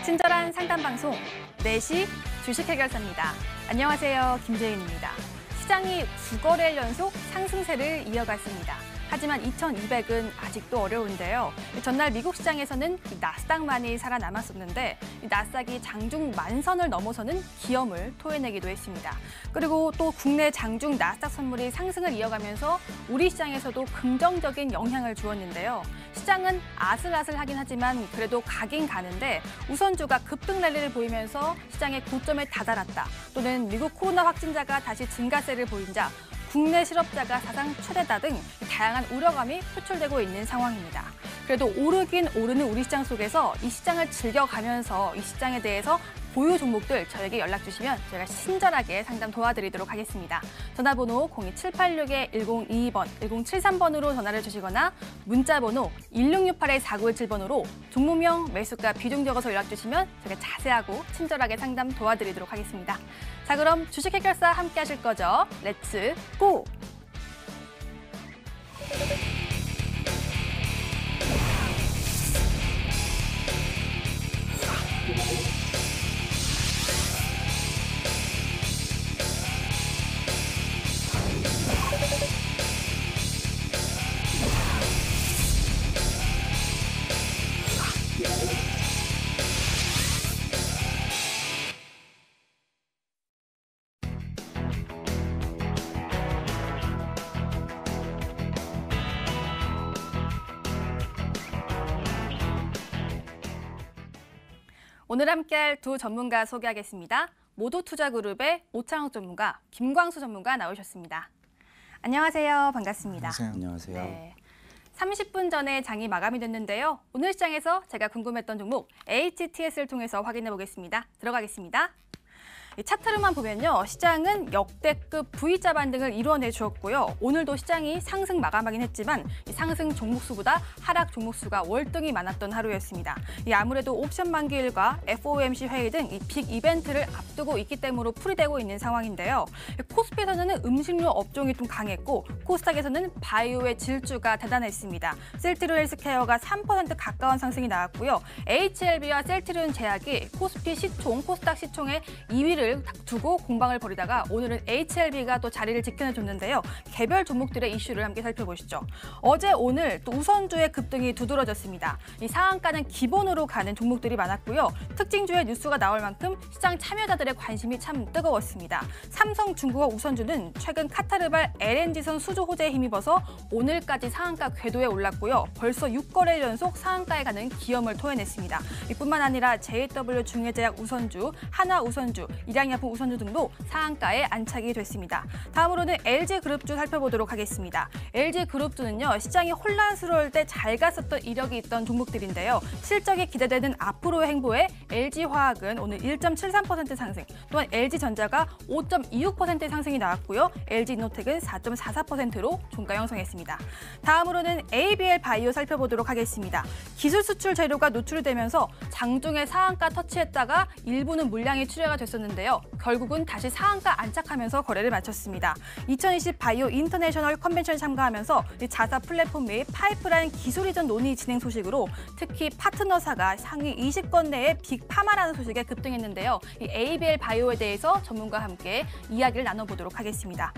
친절한 상담 방송 4시 주식 해결사입니다. 안녕하세요. 김재윤입니다. 시장이 9거래일 연속 상승세를 이어갔습니다. 하지만 2200은 아직도 어려운데요. 전날 미국 시장에서는 나스닥만이 살아남았었는데 나스닥이 장중 만선을 넘어서는 기염을 토해내기도 했습니다. 그리고 또 국내 장중 나스닥 선물이 상승을 이어가면서 우리 시장에서도 긍정적인 영향을 주었는데요. 시장은 아슬아슬하긴 하지만 그래도 가긴 가는데 우선주가 급등 랠리를 보이면서 시장의 고점에 다다랐다. 또는 미국 코로나 확진자가 다시 증가세를 보인자 국내 실업자가 사상 최대다 등 다양한 우려감이 표출되고 있는 상황입니다. 그래도 오르긴 오르는 우리 시장 속에서 이 시장을 즐겨가면서 이 시장에 대해서 보유 종목들 저에게 연락 주시면 저희가 친절하게 상담 도와드리도록 하겠습니다. 전화번호 02786-1022번, 1073번으로 전화를 주시거나 문자번호 1668-4917번으로 종목명, 매수가, 비중 적어서 연락 주시면 저희가 자세하고 친절하게 상담 도와드리도록 하겠습니다. 자, 그럼 주식 해결사 함께 하실 거죠? 렛츠 고! 오늘 함께할 두 전문가 소개하겠습니다. 모두투자그룹의 오창욱 전문가, 김광수 전문가 나오셨습니다. 안녕하세요. 반갑습니다. 안녕하세요. 네. 30분 전에 장이 마감이 됐는데요. 오늘 시장에서 제가 궁금했던 종목 HTS를 통해서 확인해 보겠습니다. 들어가겠습니다. 이 차트로만 보면요. 시장은 역대급 V자 반등을 이뤄내 주었고요. 오늘도 시장이 상승 마감하긴 했지만 이 상승 종목수보다 하락 종목수가 월등히 많았던 하루였습니다. 이 아무래도 옵션 만기일과 FOMC 회의 등 이 빅 이벤트를 앞두고 있기 때문에 풀이되고 있는 상황인데요. 코스피에서는 음식료 업종이 좀 강했고 코스닥에서는 바이오의 질주가 대단했습니다. 셀트리온 헬스케어가 3% 가까운 상승이 나왔고요. HLB와 셀트리온 제약이 코스피 시총, 코스닥 시총의 2위를 두고 공방을 벌이다가 오늘은 HLB가 또 자리를 지켜내줬는데요. 개별 종목들의 이슈를 함께 살펴보시죠. 어제 오늘 또 우선주의 급등이 두드러졌습니다. 이 상한가는 기본으로 가는 종목들이 많았고요. 특징주의 뉴스가 나올 만큼 시장 참여자들의 관심이 참 뜨거웠습니다. 삼성중공업 우선주는 최근 카타르발 LNG선 수주 호재에 힘입어서 오늘까지 상한가 궤도에 올랐고요. 벌써 6거래일 연속 상한가에 가는 기염을 토해냈습니다. 이뿐만 아니라 JW 중해제약 우선주, 하나 우선주, 일양약품 우선주 등도 상한가에 안착이 됐습니다. 다음으로는 LG그룹주 살펴보도록 하겠습니다. LG그룹주는요. 시장이 혼란스러울 때 잘 갔었던 이력이 있던 종목들인데요. 실적이 기대되는 앞으로의 행보에 LG화학은 오늘 1.73% 상승, 또한 LG전자가 5.26% 상승이 나왔고요. LG이노텍은 4.44%로 종가 형성했습니다. 다음으로는 ABL 바이오 살펴보도록 하겠습니다. 기술 수출 재료가 노출이 되면서 장중에 상한가 터치했다가 일부는 물량이 출회가 됐었는데요. 결국은 다시 상한가 안착하면서 거래를 마쳤습니다. 2020 바이오 인터내셔널 컨벤션에 참가하면서 자사 플랫폼 및 파이프라인 기술 이전 논의 진행 소식으로 특히 파트너사가 상위 20건 내에 빅파마라는 소식에 급등했는데요. 이 ABL 바이오에 대해서 전문가와 함께 이야기를 나눠보도록 하겠습니다.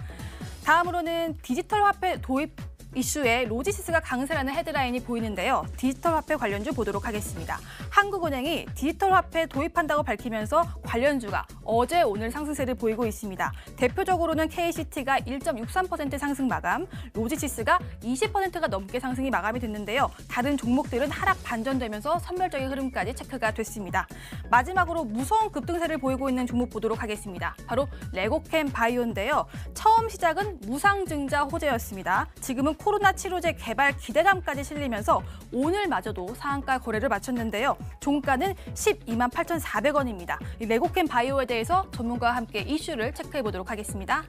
다음으로는 디지털 화폐 도입 이슈에 로지시스가 강세라는 헤드라인이 보이는데요. 디지털 화폐 관련주 보도록 하겠습니다. 한국은행이 디지털 화폐 도입한다고 밝히면서 관련주가 어제 오늘 상승세를 보이고 있습니다. 대표적으로는 KCT가 1.63% 상승 마감, 로지시스가 20%가 넘게 상승이 마감이 됐는데요. 다른 종목들은 하락 반전되면서 선별적인 흐름까지 체크가 됐습니다. 마지막으로 무서운 급등세를 보이고 있는 종목 보도록 하겠습니다. 바로 레고캠 바이오인데요. 처음 시작은 무상증자 호재였습니다. 지금은 코로나 치료제 개발 기대감까지 실리면서 오늘마저도 상한가 거래를 마쳤는데요. 종가는 12만 8,400원입니다. 이 레고캠 바이오에 대해서 전문가와 함께 이슈를 체크해 보도록 하겠습니다.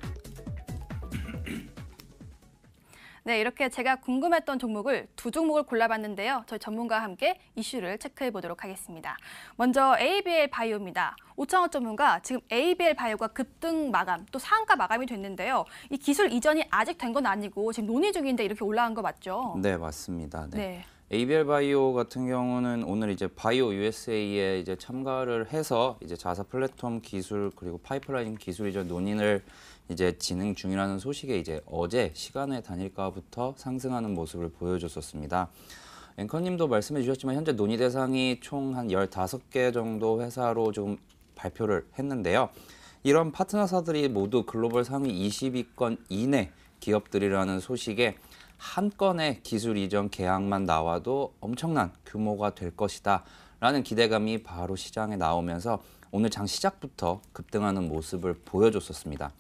네, 이렇게 제가 궁금했던 종목을 두 종목을 골라봤는데요. 저희 전문가와 함께 이슈를 체크해 보도록 하겠습니다. 먼저 ABL 바이오입니다. 오창욱 전문가, 지금 ABL 바이오가 급등 마감, 또 상한가 마감이 됐는데요. 이 기술 이전이 아직 된 건 아니고 지금 논의 중인데 이렇게 올라간 거 맞죠? 네, 맞습니다. 네. 네. ABL 바이오 같은 경우는 오늘 이제 바이오 USA에 이제 참가를 해서 이제 자사 플랫폼 기술 그리고 파이프라인 기술 이전 논의를 이제 진행 중이라는 소식에 이제 어제 시간의 단일가부터 상승하는 모습을 보여줬었습니다. 앵커님도 말씀해 주셨지만 현재 논의 대상이 총 한 15개 정도 회사로 좀 발표를 했는데요. 이런 파트너사들이 모두 글로벌 상위 20위권 이내 기업들이라는 소식에 한 건의 기술 이전 계약만 나와도 엄청난 규모가 될 것이다 라는 기대감이 바로 시장에 나오면서 오늘 장 시작부터 급등하는 모습을 보여줬었습니다.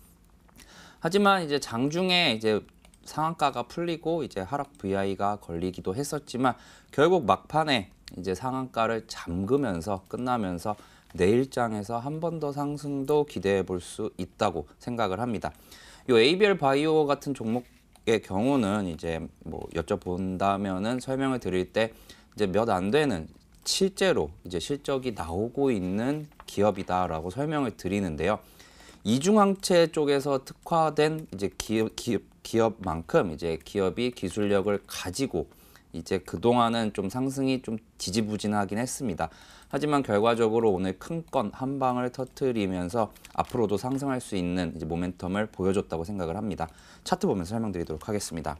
하지만 이제 장중에 이제 상한가가 풀리고 이제 하락 VI가 걸리기도 했었지만 결국 막판에 이제 상한가를 잠그면서 끝나면서 내일장에서 한 번 더 상승도 기대해 볼 수 있다고 생각을 합니다. 이 ABL 바이오 같은 종목의 경우는 이제 뭐 여쭤본다면은 설명을 드릴 때 이제 몇 안 되는 실제로 이제 실적이 나오고 있는 기업이다라고 설명을 드리는데요. 이중항체 쪽에서 특화된 이제 기업만큼 이제 기업이 기술력을 가지고 이제 그동안은 좀 상승이 좀 지지부진하긴 했습니다. 하지만 결과적으로 오늘 큰 건 한 방을 터뜨리면서 앞으로도 상승할 수 있는 이제 모멘텀을 보여줬다고 생각을 합니다. 차트 보면서 설명드리도록 하겠습니다.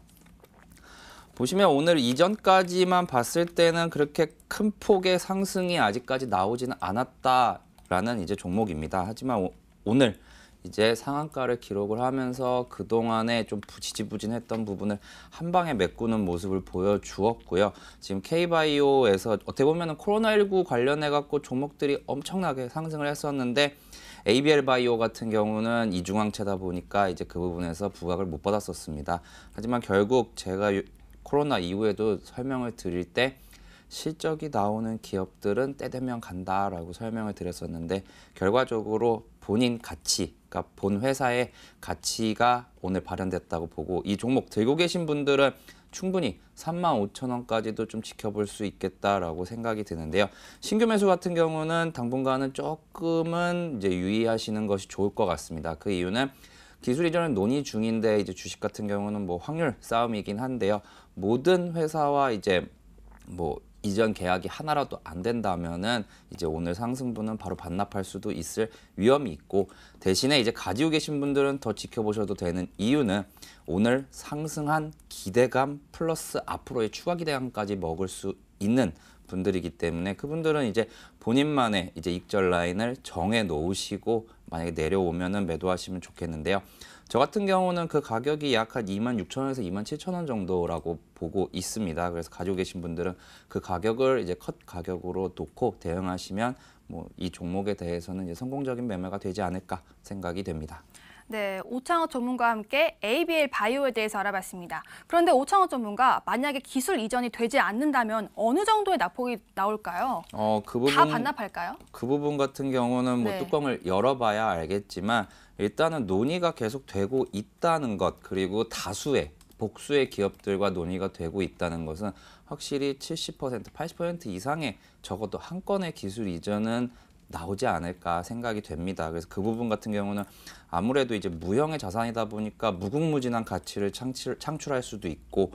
보시면 오늘 이전까지만 봤을 때는 그렇게 큰 폭의 상승이 아직까지 나오지는 않았다라는 이제 종목입니다. 하지만 오늘 이제 상한가를 기록을 하면서 그동안에 좀 지지부진했던 부분을 한 방에 메꾸는 모습을 보여주었고요. 지금 K바이오에서 어떻게 보면 코로나19 관련해 갖고 종목들이 엄청나게 상승을 했었는데 ABL 바이오 같은 경우는 이중항체다 보니까 이제 그 부분에서 부각을 못 받았었습니다. 하지만 결국 제가 코로나 이후에도 설명을 드릴 때 실적이 나오는 기업들은 때 되면 간다라고 설명을 드렸었는데 결과적으로 본인 가치, 그러니까 본 회사의 가치가 오늘 발현됐다고 보고 이 종목 들고 계신 분들은 충분히 35,000원까지도 좀 지켜볼 수 있겠다라고 생각이 드는데요. 신규 매수 같은 경우는 당분간은 조금은 이제 유의하시는 것이 좋을 것 같습니다. 그 이유는 기술 이전은 논의 중인데 이제 주식 같은 경우는 뭐 확률 싸움이긴 한데요. 모든 회사와 이제 뭐 이전 계약이 하나라도 안 된다면은 이제 오늘 상승분은 바로 반납할 수도 있을 위험이 있고 대신에 이제 가지고 계신 분들은 더 지켜보셔도 되는 이유는 오늘 상승한 기대감 플러스 앞으로의 추가 기대감까지 먹을 수 있는 분들이기 때문에 그분들은 이제 본인만의 이제 익절 라인을 정해 놓으시고 만약에 내려오면은 매도하시면 좋겠는데요. 저 같은 경우는 그 가격이 약 한 26,000원에서 27,000원 정도라고 보고 있습니다. 그래서 가지고 계신 분들은 그 가격을 이제 컷 가격으로 놓고 대응하시면 뭐 이 종목에 대해서는 이제 성공적인 매매가 되지 않을까 생각이 됩니다. 네, 오창호 전문가와 함께 ABL 바이오에 대해서 알아봤습니다. 그런데 오창호 전문가, 만약에 기술 이전이 되지 않는다면 어느 정도의 낙폭이 나올까요? 다 반납할까요? 그 부분 같은 경우는 뭐 네. 뚜껑을 열어봐야 알겠지만 일단은 논의가 계속 되고 있다는 것 그리고 다수의 복수의 기업들과 논의가 되고 있다는 것은 확실히 70%, 80% 이상의 적어도 한 건의 기술 이전은 나오지 않을까 생각이 됩니다. 그래서 그 부분 같은 경우는 아무래도 이제 무형의 자산이다 보니까 무궁무진한 가치를 창출할 수도 있고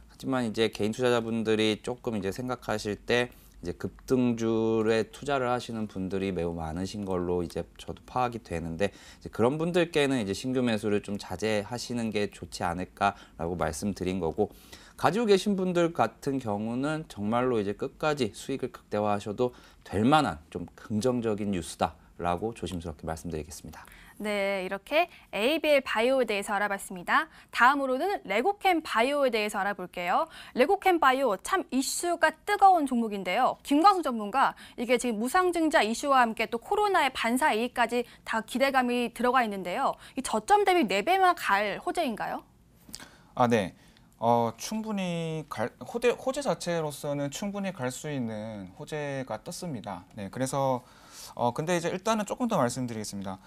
하지만 이제 개인 투자자분들이 조금 이제 생각하실 때 이제 급등주에 투자를 하시는 분들이 매우 많으신 걸로 이제 저도 파악이 되는데 이제 그런 분들께는 이제 신규 매수를 좀 자제하시는 게 좋지 않을까라고 말씀드린 거고 가지고 계신 분들 같은 경우는 정말로 이제 끝까지 수익을 극대화하셔도 될 만한 좀 긍정적인 뉴스다라고 조심스럽게 말씀드리겠습니다. 네, 이렇게 ABL 바이오에 대해서 알아봤습니다. 다음으로는 레고캠 바이오에 대해서 알아볼게요. 레고캠 바이오 참 이슈가 뜨거운 종목인데요. 김광수 전문가, 이게 지금 무상증자 이슈와 함께 또 코로나의 반사이익까지 다 기대감이 들어가 있는데요. 이 저점 대비 4배만 갈 호재인가요? 네. 충분히 호재 자체로서는 충분히 갈 수 있는 호재가 떴습니다. 네, 그래서 근데 이제 일단은 조금 더 말씀드리겠습니다.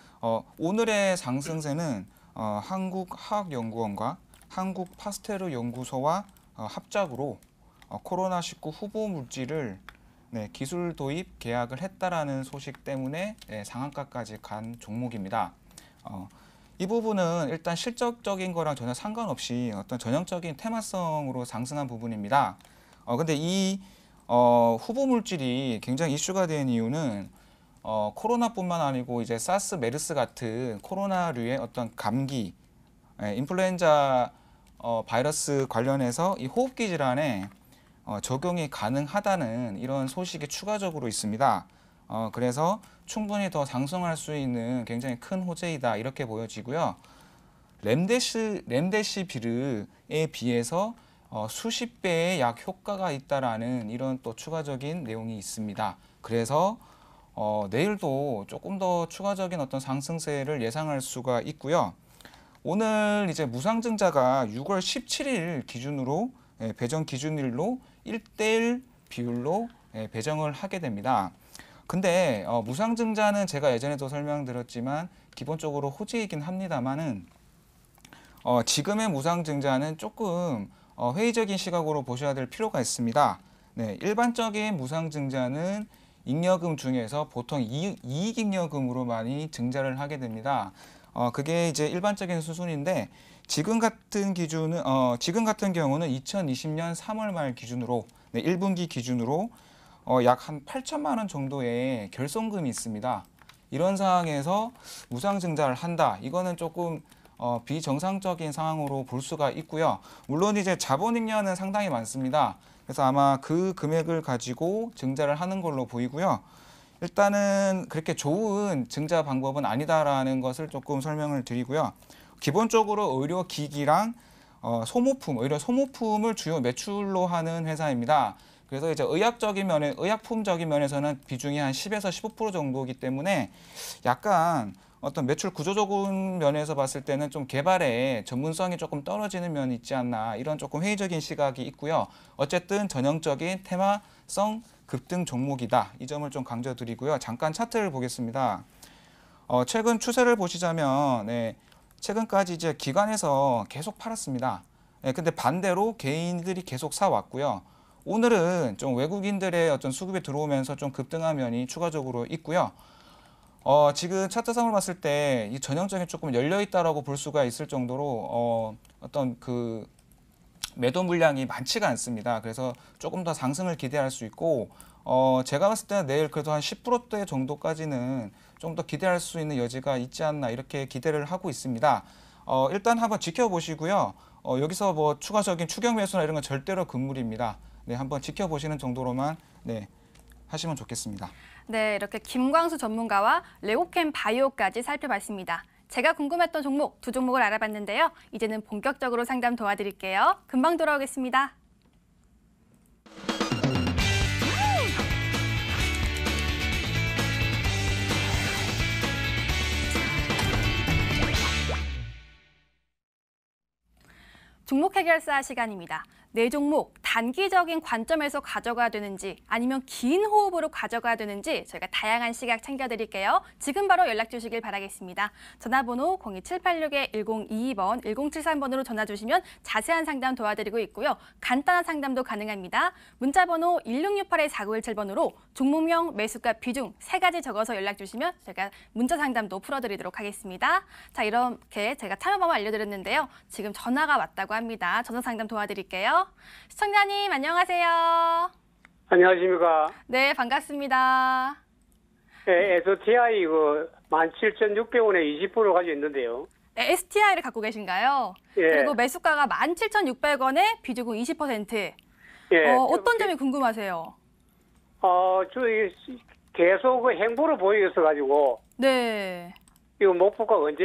오늘의 상승세는 한국화학연구원과 한국파스테르연구소와 합작으로 코로나19 후보 물질을 기술 도입 계약을 했다라는 소식 때문에 상한가까지 간 종목입니다. 이 부분은 일단 실적적인 거랑 전혀 상관없이 어떤 전형적인 테마성으로 상승한 부분입니다. 근데 이 후보 물질이 굉장히 이슈가 된 이유는 코로나뿐만 아니고 이제 사스, 메르스 같은 코로나류의 어떤 감기, 인플루엔자 바이러스 관련해서 이 호흡기 질환에 적용이 가능하다는 이런 소식이 추가적으로 있습니다. 그래서 충분히 더 상승할 수 있는 굉장히 큰 호재이다 이렇게 보여지고요. 렘데시비르에 비해서 수십 배의 약 효과가 있다라는 이런 또 추가적인 내용이 있습니다. 그래서 내일도 조금 더 추가적인 어떤 상승세를 예상할 수가 있고요. 오늘 이제 무상증자가 6월 17일 기준으로 배정 기준일로 1대1 비율로 배정을 하게 됩니다. 근데 무상증자는 제가 예전에도 설명드렸지만 기본적으로 호재이긴 합니다만은 지금의 무상증자는 조금 회의적인 시각으로 보셔야 될 필요가 있습니다. 네, 일반적인 무상증자는 잉여금 중에서 보통 이익잉여금으로 많이 증자를 하게 됩니다. 그게 이제 일반적인 수순인데 지금 같은 경우는 2020년 3월 말 기준으로 1분기 기준으로 약 한 8천만 원 정도의 결손금이 있습니다. 이런 상황에서 무상증자를 한다. 이거는 조금 비정상적인 상황으로 볼 수가 있고요. 물론 이제 자본잉여는 상당히 많습니다. 그래서 아마 그 금액을 가지고 증자를 하는 걸로 보이고요. 일단은 그렇게 좋은 증자 방법은 아니다라는 것을 조금 설명을 드리고요. 기본적으로 의료기기랑 의료 소모품을 주요 매출로 하는 회사입니다. 그래서 이제 의약품적인 면에서는 비중이 한 10에서 15% 정도이기 때문에 약간 어떤 매출 구조적인 면에서 봤을 때는 좀 개발에 전문성이 조금 떨어지는 면이 있지 않나 이런 조금 회의적인 시각이 있고요. 어쨌든 전형적인 테마성 급등 종목이다. 이 점을 좀 강조드리고요. 잠깐 차트를 보겠습니다. 최근 추세를 보시자면 최근까지 이제 기관에서 계속 팔았습니다. 근데 반대로 개인들이 계속 사왔고요. 오늘은 좀 외국인들의 어떤 수급이 들어오면서 좀 급등한 면이 추가적으로 있고요. 지금 차트상으로 봤을 때 이 전형적인 조금 열려 있다라고 볼 수가 있을 정도로 어떤 그 매도 물량이 많지가 않습니다. 그래서 조금 더 상승을 기대할 수 있고 제가 봤을 때 내일 그래도 한 10%대 정도까지는 좀 더 기대할 수 있는 여지가 있지 않나 이렇게 기대를 하고 있습니다. 일단 한번 지켜보시고요. 여기서 뭐 추가적인 추격 매수나 이런 건 절대로 금물입니다. 네, 한번 지켜보시는 정도로만 하시면 좋겠습니다. 네, 이렇게 김광수 전문가와 레고캠 바이오까지 살펴봤습니다. 제가 궁금했던 종목 두 종목을 알아봤는데요. 이제는 본격적으로 상담 도와드릴게요. 금방 돌아오겠습니다. 종목 해결사 시간입니다. 네 종목 단기적인 관점에서 가져가야 되는지 아니면 긴 호흡으로 가져가야 되는지 저희가 다양한 시각 챙겨드릴게요. 지금 바로 연락 주시길 바라겠습니다. 전화번호 02786-1022번, 1073번으로 전화 주시면 자세한 상담 도와드리고 있고요. 간단한 상담도 가능합니다. 문자번호 1668-4917번으로 종목명, 매수가, 비중 3가지 적어서 연락 주시면 저희가 문자 상담도 풀어드리도록 하겠습니다. 자, 이렇게 제가 참여 방법 알려드렸는데요. 지금 전화가 왔다고 합니다. 전화 상담 도와드릴게요. 시청자님 안녕하세요. 안녕하십니까. 네, 반갑습니다. 네, STI 17,600원에 20% 가지고 있는데요. 네, STI를 갖고 계신가요? 예. 그리고 매수가가 17,600원에 비중은 20%. 예. 어떤 점이 궁금하세요? 저희 계속 그 행보를 보이겠어 가지고 네. 이거 목표가 언제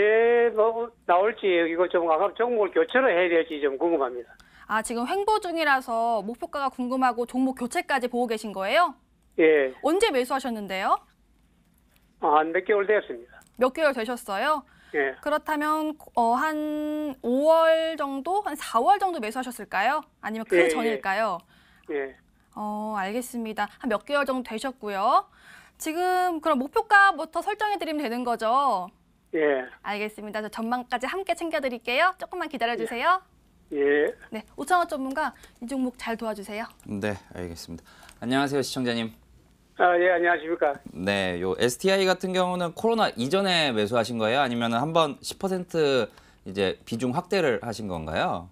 나올지 이거 좀 아까 종목을 교체를 해야 될지 좀 궁금합니다. 아, 지금 횡보 중이라서 목표가가 궁금하고 종목 교체까지 보고 계신 거예요? 예. 언제 매수하셨는데요? 한 몇 개월 됐습니다. 몇 개월 되셨어요? 예. 그렇다면 한 5월 정도, 한 4월 정도 매수하셨을까요? 아니면 그 예, 전일까요? 예. 알겠습니다. 한 몇 개월 정도 되셨고요. 지금 그럼 목표가부터 설정해 드리면 되는 거죠? 예. 알겠습니다. 저 전망까지 함께 챙겨드릴게요. 조금만 기다려주세요. 예. 네, 오창호 전문가 이 종목 잘 도와주세요. 네, 알겠습니다. 안녕하세요, 시청자님. 예, 안녕하십니까. 네, 요 STI 같은 경우는 코로나 이전에 매수하신 거예요? 아니면 한번 10% 이제 비중 확대를 하신 건가요?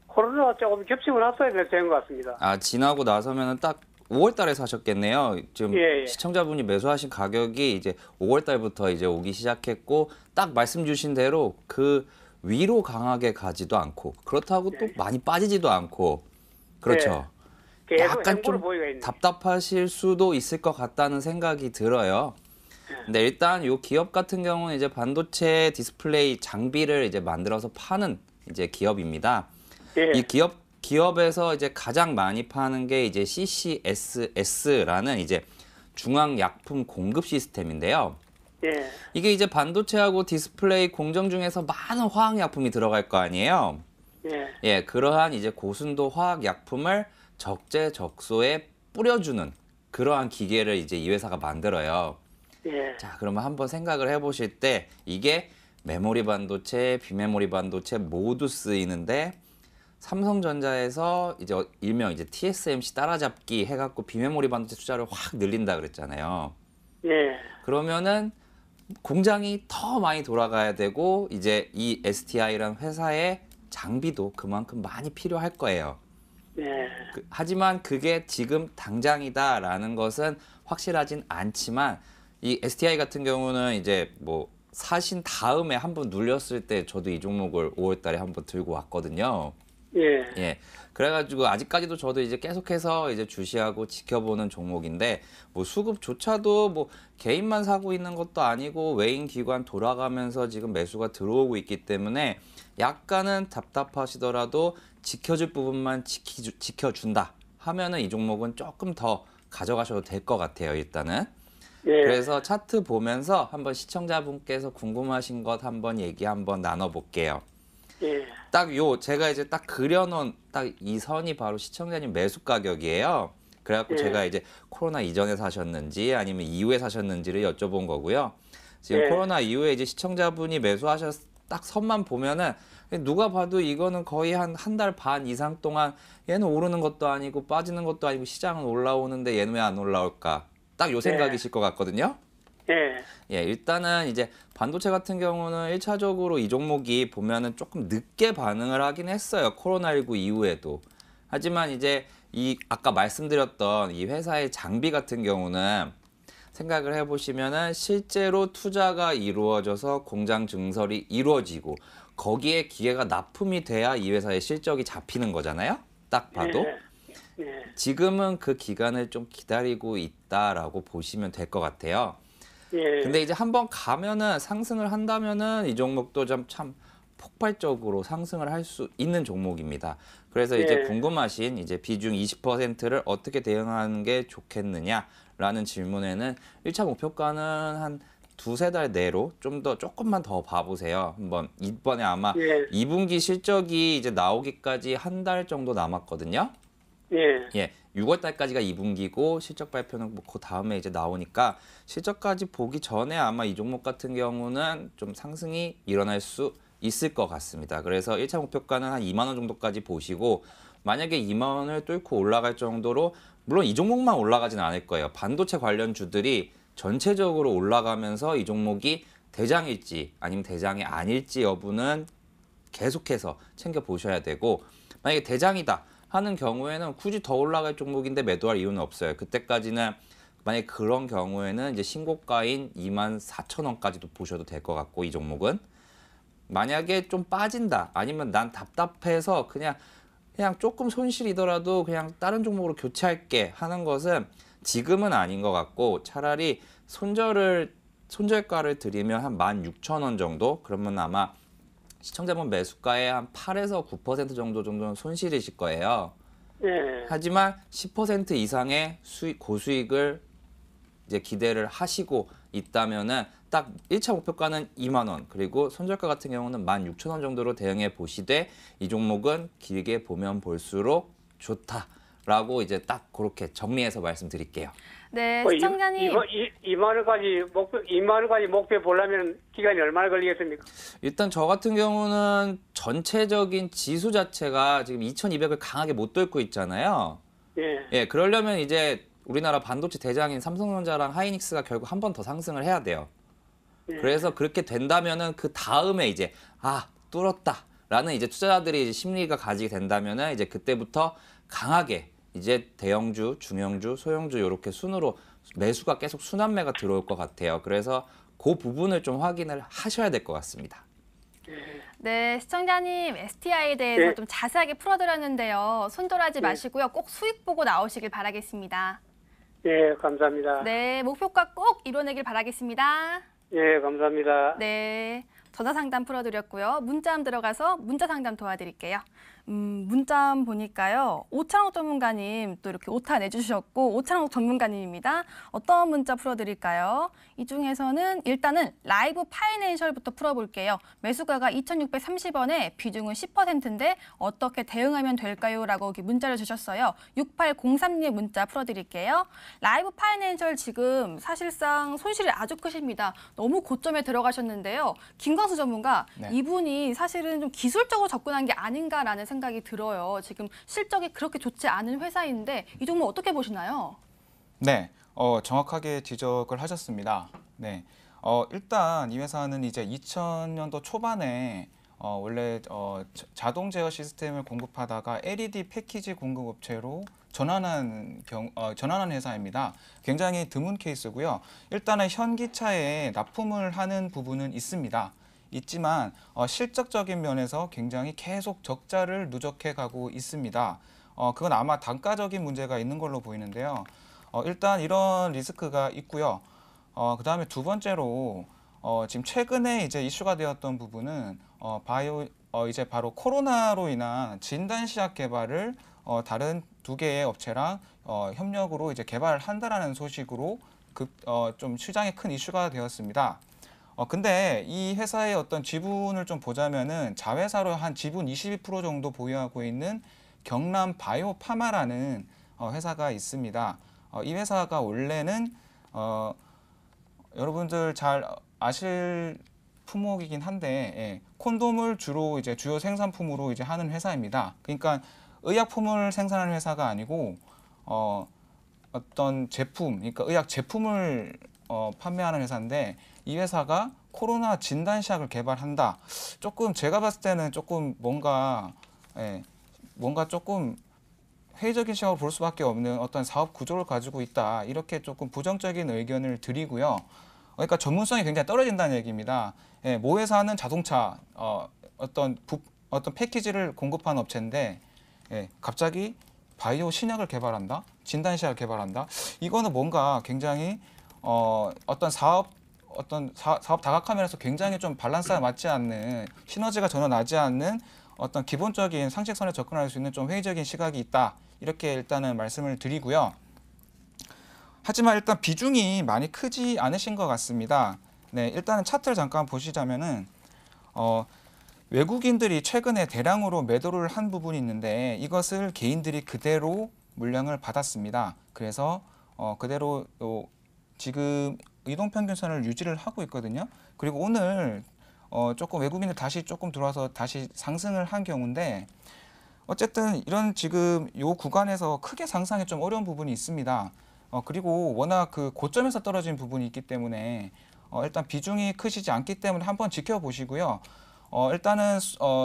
코로나 지나고 조금 겹치고 났어야 되는 것 같습니다. 아, 지나고 나서면은 딱 5월 달에 사셨겠네요. 지금 예, 예. 시청자분이 매수하신 가격이 이제 5월 달부터 이제 오기 시작했고 딱 말씀 주신 대로 그 위로 강하게 가지도 않고 그렇다고 또 많이 빠지지도 않고 그렇죠. 계속 약간 행보를 좀 보이고 있네. 답답하실 수도 있을 것 같다는 생각이 들어요. 근데 일단 요 기업 같은 경우는 이제 반도체 디스플레이 장비를 이제 만들어서 파는 이제 기업입니다. 예. 이 기업에서 이제 가장 많이 파는 게 이제 CCSS라는 이제 중앙약품 공급 시스템인데요. 예. 이게 이제 반도체하고 디스플레이 공정 중에서 많은 화학약품이 들어갈 거 아니에요. 예. 예, 그러한 이제 고순도 화학약품을 적재적소에 뿌려주는 그러한 기계를 이제 이 회사가 만들어요. 예. 자, 그러면 한번 생각을 해보실 때 이게 메모리 반도체, 비메모리 반도체 모두 쓰이는데 삼성전자에서 이제 일명 이제 TSMC 따라잡기 해갖고 비메모리 반도체 투자를 확 늘린다 그랬잖아요. 예. 그러면은 공장이 더 많이 돌아가야 되고 이제 이 STI라는 회사의 장비도 그만큼 많이 필요할 거예요. 예. 하지만 그게 지금 당장이다라는 것은 확실하진 않지만 이 STI 같은 경우는 이제 뭐 사신 다음에 한번 눌렸을 때 저도 이 종목을 5월 달에 한번 들고 왔거든요. 예. 예. 그래가지고 아직까지도 저도 이제 계속해서 이제 주시하고 지켜보는 종목인데 뭐 수급조차도 뭐 개인만 사고 있는 것도 아니고 외인 기관 돌아가면서 지금 매수가 들어오고 있기 때문에 약간은 답답하시더라도 지켜줄 부분만 지켜준다 하면은 이 종목은 조금 더 가져가셔도 될 것 같아요, 일단은. 예. 그래서 차트 보면서 한번 시청자분께서 궁금하신 것 한번 얘기 한번 나눠볼게요. 예. 제가 이제 딱 그려놓은 딱 이 선이 바로 시청자님 매수 가격이에요. 그래갖고 예. 제가 이제 코로나 이전에 사셨는지 아니면 이후에 사셨는지를 여쭤본 거고요. 지금 예. 코로나 이후에 이제 시청자분이 매수하셨 딱 선만 보면은 누가 봐도 이거는 거의 한 달 반 이상 동안 얘는 오르는 것도 아니고 빠지는 것도 아니고 시장은 올라오는데 얘는 왜 안 올라올까? 딱 요 생각이실 것 같거든요. 예. 예, 일단은 이제 반도체 같은 경우는 1차적으로 이 종목이 보면은 조금 늦게 반응을 하긴 했어요. 코로나19 이후에도. 하지만 이제 이 아까 말씀드렸던 이 회사의 장비 같은 경우는 생각을 해보시면은 실제로 투자가 이루어져서 공장 증설이 이루어지고 거기에 기계가 납품이 돼야 이 회사의 실적이 잡히는 거잖아요. 딱 봐도. 예. 지금은 그 기간을 좀 기다리고 있다라고 보시면 될 것 같아요. 예. 근데 이제 한번 가면은 상승을 한다면은 이 종목도 참 폭발적으로 상승을 할 수 있는 종목입니다. 그래서 이제 예. 궁금하신 이제 비중 20%를 어떻게 대응하는 게 좋겠느냐라는 질문에는 1차 목표가는 한 두세 달 내로 조금만 더 봐보세요. 한번 이번에 아마 예. 2분기 실적이 이제 나오기까지 한 달 정도 남았거든요. 예. 예, 6월 달까지가 2분기고 실적 발표는 뭐 그 다음에 이제 나오니까 실적까지 보기 전에 아마 이 종목 같은 경우는 좀 상승이 일어날 수 있을 것 같습니다. 그래서 1차 목표가는 한 2만 원 정도까지 보시고 만약에 2만 원을 뚫고 올라갈 정도로 물론 이 종목만 올라가지는 않을 거예요. 반도체 관련 주들이 전체적으로 올라가면서 이 종목이 대장일지 아니면 대장이 아닐지 여부는 계속해서 챙겨 보셔야 되고 만약에 대장이다 하는 경우에는 굳이 더 올라갈 종목인데 매도할 이유는 없어요. 그때까지는 만약에 그런 경우에는 이제 신고가인 24,000원까지도 보셔도 될 것 같고 이 종목은 만약에 좀 빠진다 아니면 난 답답해서 그냥 조금 손실이더라도 그냥 다른 종목으로 교체할게 하는 것은 지금은 아닌 것 같고 차라리 손절가를 드리면 한 16,000원 정도 그러면 아마 시청자분 매수가의 한 8에서 9% 정도는 손실이실 거예요. 예. 하지만 10% 이상의 고수익을 이제 기대를 하시고 있다면은 딱 1차 목표가는 2만 원 그리고 손절가 같은 경우는 16,000원 정도로 대응해 보시되 이 종목은 길게 보면 볼수록 좋다라고 이제 딱 그렇게 정리해서 말씀드릴게요. 네, 시청자님. 2만 원까지 목표 보려면 기간이 얼마나 걸리겠습니까? 일단 저 같은 경우는 전체적인 지수 자체가 지금 2,200을 강하게 못 뚫고 있잖아요. 예. 예, 그러려면 이제 우리나라 반도체 대장인 삼성전자랑 하이닉스가 결국 한 번 더 상승을 해야 돼요. 예. 그래서 그렇게 된다면은 그 다음에 이제 뚫었다 라는 이제 투자자들이 이제 심리가 가지게 된다면은 이제 그때부터 강하게 이제 대형주, 중형주, 소형주 이렇게 순으로 매수가 계속 순환매가 들어올 것 같아요. 그래서 그 부분을 좀 확인을 하셔야 될 것 같습니다. 네, 시청자님 STI에 대해서 네. 좀 자세하게 풀어드렸는데요. 손절하지 마시고요. 꼭 수익 보고 나오시길 바라겠습니다. 예, 감사합니다. 네, 목표가 꼭 이뤄내길 바라겠습니다. 예, 감사합니다. 네, 전화상담 풀어드렸고요. 문자함 들어가서 문자상담 도와드릴게요. 문자함 보니까요. 오창욱 전문가님 또 이렇게 오타 내주셨고 오창욱 전문가님입니다. 어떤 문자 풀어드릴까요? 이 중에서는 일단은 라이브 파이낸셜부터 풀어볼게요. 매수가가 2,630원에 비중은 10%인데 어떻게 대응하면 될까요? 라고 이렇게 문자를 주셨어요. 6803님 문자 풀어드릴게요. 라이브 파이낸셜 지금 사실상 손실이 아주 크십니다. 너무 고점에 들어가셨는데요. 김광수 전문가, 네. 이분이 사실은 좀 기술적으로 접근한 게 아닌가라는 생각이 들어요. 지금 실적이 그렇게 좋지 않은 회사인데 이 종목 어떻게 보시나요? 네, 정확하게 지적을 하셨습니다. 네, 일단 이 회사는 이제 2000년도 초반에 원래 자동 제어 시스템을 공급하다가 LED 패키지 공급업체로 전환한 회사입니다. 굉장히 드문 케이스고요. 일단은 현기차에 납품을 하는 부분은 있지만 실적적인 면에서 굉장히 계속 적자를 누적해 가고 있습니다. 그건 아마 단가적인 문제가 있는 걸로 보이는데요. 일단 이런 리스크가 있고요. 그다음에 두 번째로 지금 최근에 이제 이슈가 되었던 부분은 이제 바로 코로나로 인한 진단시약 개발을 다른 두 개의 업체랑 협력으로 이제 개발한다라는 소식으로 좀 시장에 큰 이슈가 되었습니다. 근데 이 회사의 어떤 지분을 좀 보자면은 자회사로 한 지분 22% 정도 보유하고 있는 경남 바이오파마라는 회사가 있습니다. 이 회사가 원래는 여러분들 잘 아실 품목이긴 한데 콘돔을 주로 이제 주요 생산품으로 이제 하는 회사입니다. 그러니까 의약품을 생산하는 회사가 아니고 어떤 제품, 그러니까 의약 제품을 판매하는 회사인데 이 회사가 코로나 진단시약을 개발한다. 조금 제가 봤을 때는 조금 뭔가 조금 회의적인 시각으로 볼 수밖에 없는 어떤 사업 구조를 가지고 있다. 이렇게 조금 부정적인 의견을 드리고요. 그러니까 전문성이 굉장히 떨어진다는 얘기입니다. 모 회사는 자동차 어떤 패키지를 공급하는 업체인데 갑자기 바이오 신약을 개발한다, 진단시약을 개발한다. 이거는 뭔가 굉장히 어떤 사업 다각화면에서 굉장히 좀 밸런스가 맞지 않는, 시너지가 전혀 나지 않는 어떤 기본적인 상식선에 접근할 수 있는 좀 회의적인 시각이 있다. 이렇게 일단은 말씀을 드리고요. 하지만 일단 비중이 많이 크지 않으신 것 같습니다. 네, 일단은 차트를 잠깐 보시자면은 외국인들이 최근에 대량으로 매도를 한 부분이 있는데 이것을 개인들이 그대로 물량을 받았습니다. 그래서 그대로 지금 이동평균선을 유지를 하고 있거든요. 그리고 오늘 조금 외국인들 다시 조금 들어와서 다시 상승을 한 경우인데 어쨌든 이런 지금 요 구간에서 크게 상상이 좀 어려운 부분이 있습니다. 그리고 워낙 그 고점에서 떨어진 부분이 있기 때문에 일단 비중이 크시지 않기 때문에 한번 지켜보시고요. 일단은